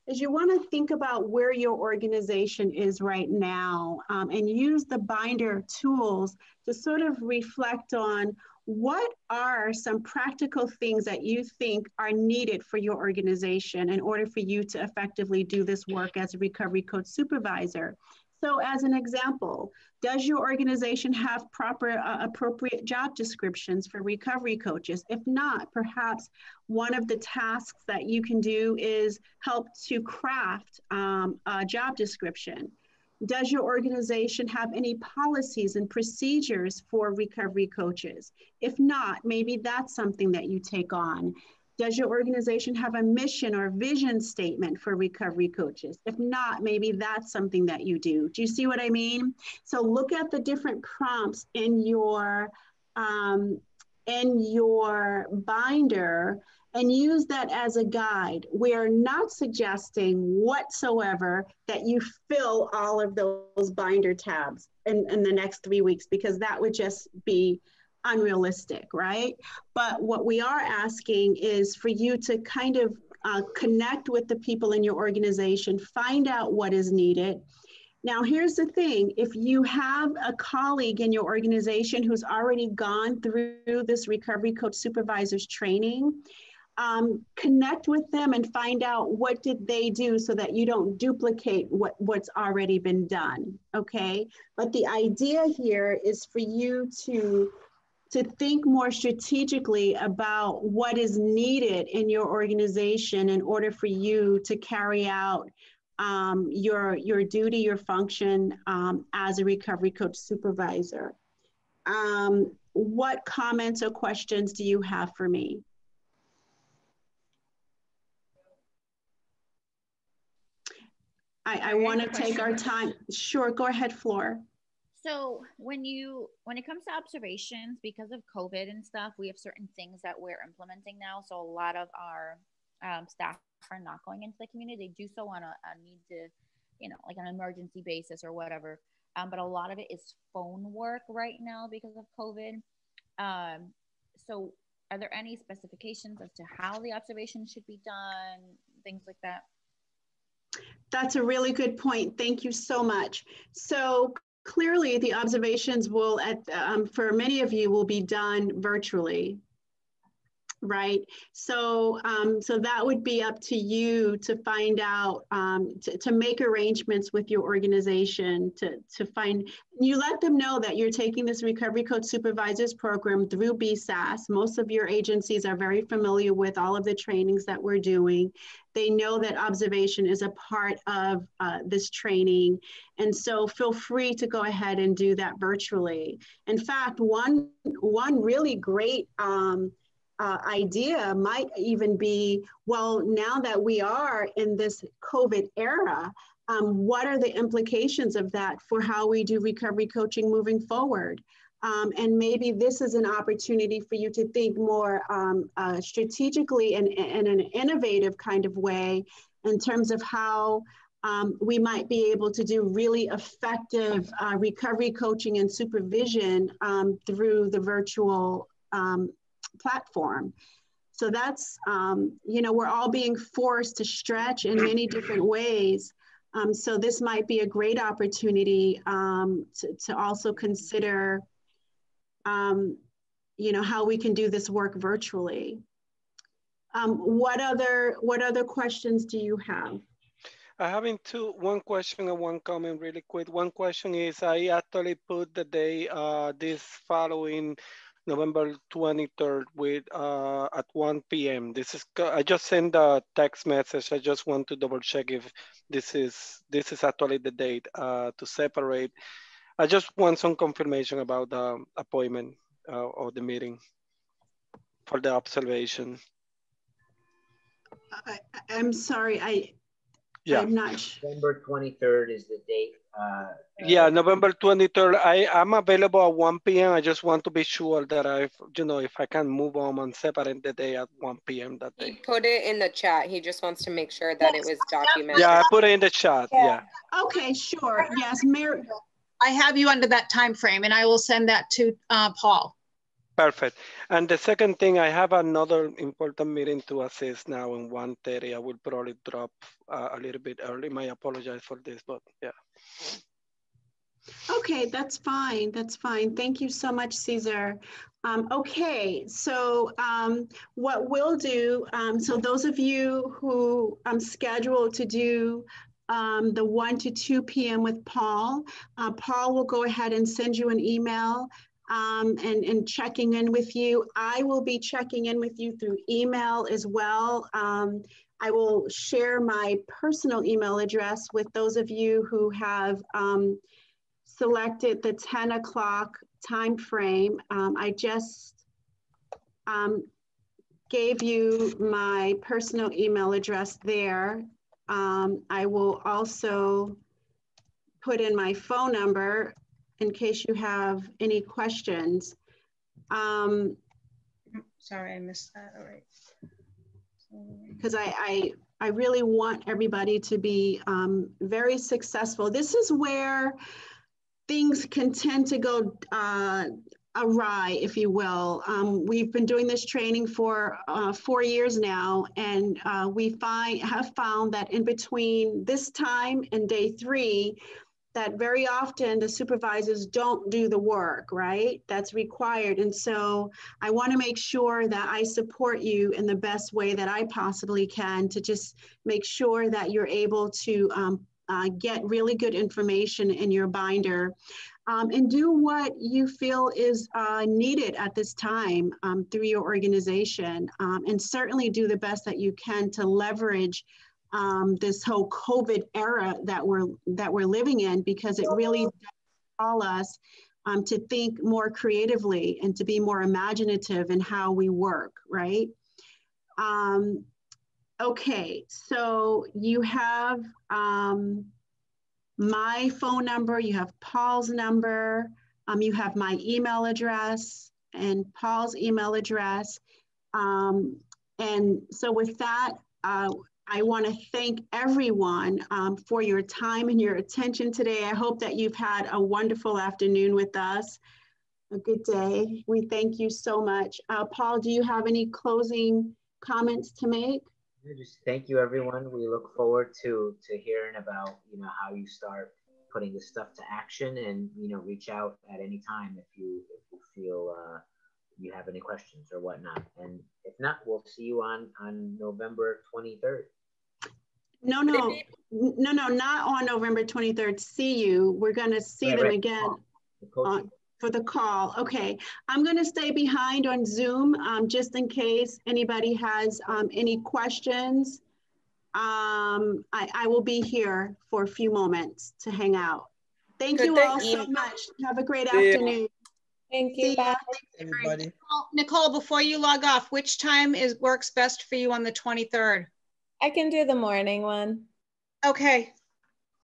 is you want to think about where your organization is right now and use the binder tools to sort of reflect on what are some practical things that you think are needed for your organization in order for you to effectively do this work as a recovery coach supervisor? So as an example, does your organization have proper, appropriate job descriptions for recovery coaches? If not, perhaps one of the tasks that you can do is help to craft a job description. Does your organization have any policies and procedures for recovery coaches? If not, maybe that's something that you take on. Does your organization have a mission or vision statement for recovery coaches? If not, maybe that's something that you do. Do you see what I mean? So look at the different prompts in your binder and use that as a guide. We are not suggesting whatsoever that you fill all of those binder tabs in the next 3 weeks, because that would just be unrealistic, right? But what we are asking is for you to kind of connect with the people in your organization, find out what is needed. Now, here's the thing. If you have a colleague in your organization who's already gone through this recovery coach supervisor's training, connect with them and find out what did they do so that you don't duplicate what's already been done, okay? But the idea here is for you to think more strategically about what is needed in your organization in order for you to carry out your duty, your function as a recovery coach supervisor. What comments or questions do you have for me? I want to take our time. Sure, go ahead, Flor. So when it comes to observations, because of COVID and stuff, we have certain things that we're implementing now. So a lot of our staff are not going into the community. They do so on a need to, like an emergency basis or whatever. But a lot of it is phone work right now because of COVID. So are there any specifications as to how the observation should be done, things like that? That's a really good point. Thank you so much. So clearly the observations will, for many of you, will be done virtually, right? So, so that would be up to you to find out, to make arrangements with your organization to find, you let them know that you're taking this Recovery Coach Supervisors program through BSAS. Most of your agencies are very familiar with all of the trainings that we're doing. They know that observation is a part of this training. And so feel free to go ahead and do that virtually. In fact, one really great idea might even be, well, now that we are in this COVID era, what are the implications of that for how we do recovery coaching moving forward? And maybe this is an opportunity for you to think more strategically and in an innovative kind of way in terms of how we might be able to do really effective recovery coaching and supervision through the virtual platform. So that's, we're all being forced to stretch in many different ways. So this might be a great opportunity to also consider, how we can do this work virtually. What other questions do you have? I have one question and one comment really quick. One question is, I actually put the day this following November 23rd with at 1 p.m. I just sent a text message. I just want to double check if this is actually the date to separate. I just want some confirmation about the appointment or the meeting for the observation. I'm sorry, I'm not sure. November 23rd is the date. Yeah, November 23rd. I'm available at 1 p.m. I just want to be sure that if I can move on and separate the day at 1 p.m. that day. He put it in the chat. He just wants to make sure that it was documented. Yeah, I put it in the chat. Yeah. Okay, sure. Yes, Mary. I have you under that time frame, and I will send that to Paul. Perfect. And the second thing, I have another important meeting to assist now in 1:30. I will probably drop a little bit early. I apologize for this, but yeah. Okay, that's fine. That's fine. Thank you so much, Cesar. Okay, so what we'll do, so those of you who scheduled to do the 1 to 2 p.m. with Paul, Paul will go ahead and send you an email and checking in with you. I will be checking in with you through email as well. I will share my personal email address with those of you who have selected the 10 o'clock time frame. I just gave you my personal email address there. I will also put in my phone number in case you have any questions. Sorry, I missed that. All right. Because I really want everybody to be very successful. This is where things can tend to go awry, if you will. We've been doing this training for 4 years now, and we have found that in between this time and day 3, that very often the supervisors don't do the work, right? That's required. And so I want to make sure that I support you in the best way that I possibly can to just make sure that you're able to get really good information in your binder and do what you feel is needed at this time through your organization, and certainly do the best that you can to leverage this whole COVID era that we're living in, because it really does call us to think more creatively and to be more imaginative in how we work, right? Okay, so you have my phone number, you have Paul's number, you have my email address and Paul's email address. And so with that, I want to thank everyone for your time and your attention today. I hope that you've had a wonderful afternoon with us. A good day. We thank you so much. Paul, do you have any closing comments to make? Just thank you, everyone. We look forward to hearing about how you start putting this stuff to action, and reach out at any time if you feel you have any questions or whatnot. And if not, we'll see you on November 23rd. No, not on November 23rd. See you. We're going to see them again for the call. Okay. I'm going to stay behind on Zoom just in case anybody has any questions. I will be here for a few moments to hang out. Thank you all so much. Have a great afternoon. Thank you. Bye. Everybody. Nicole, before you log off, which time works best for you on the 23rd? I can do the morning one. Okay.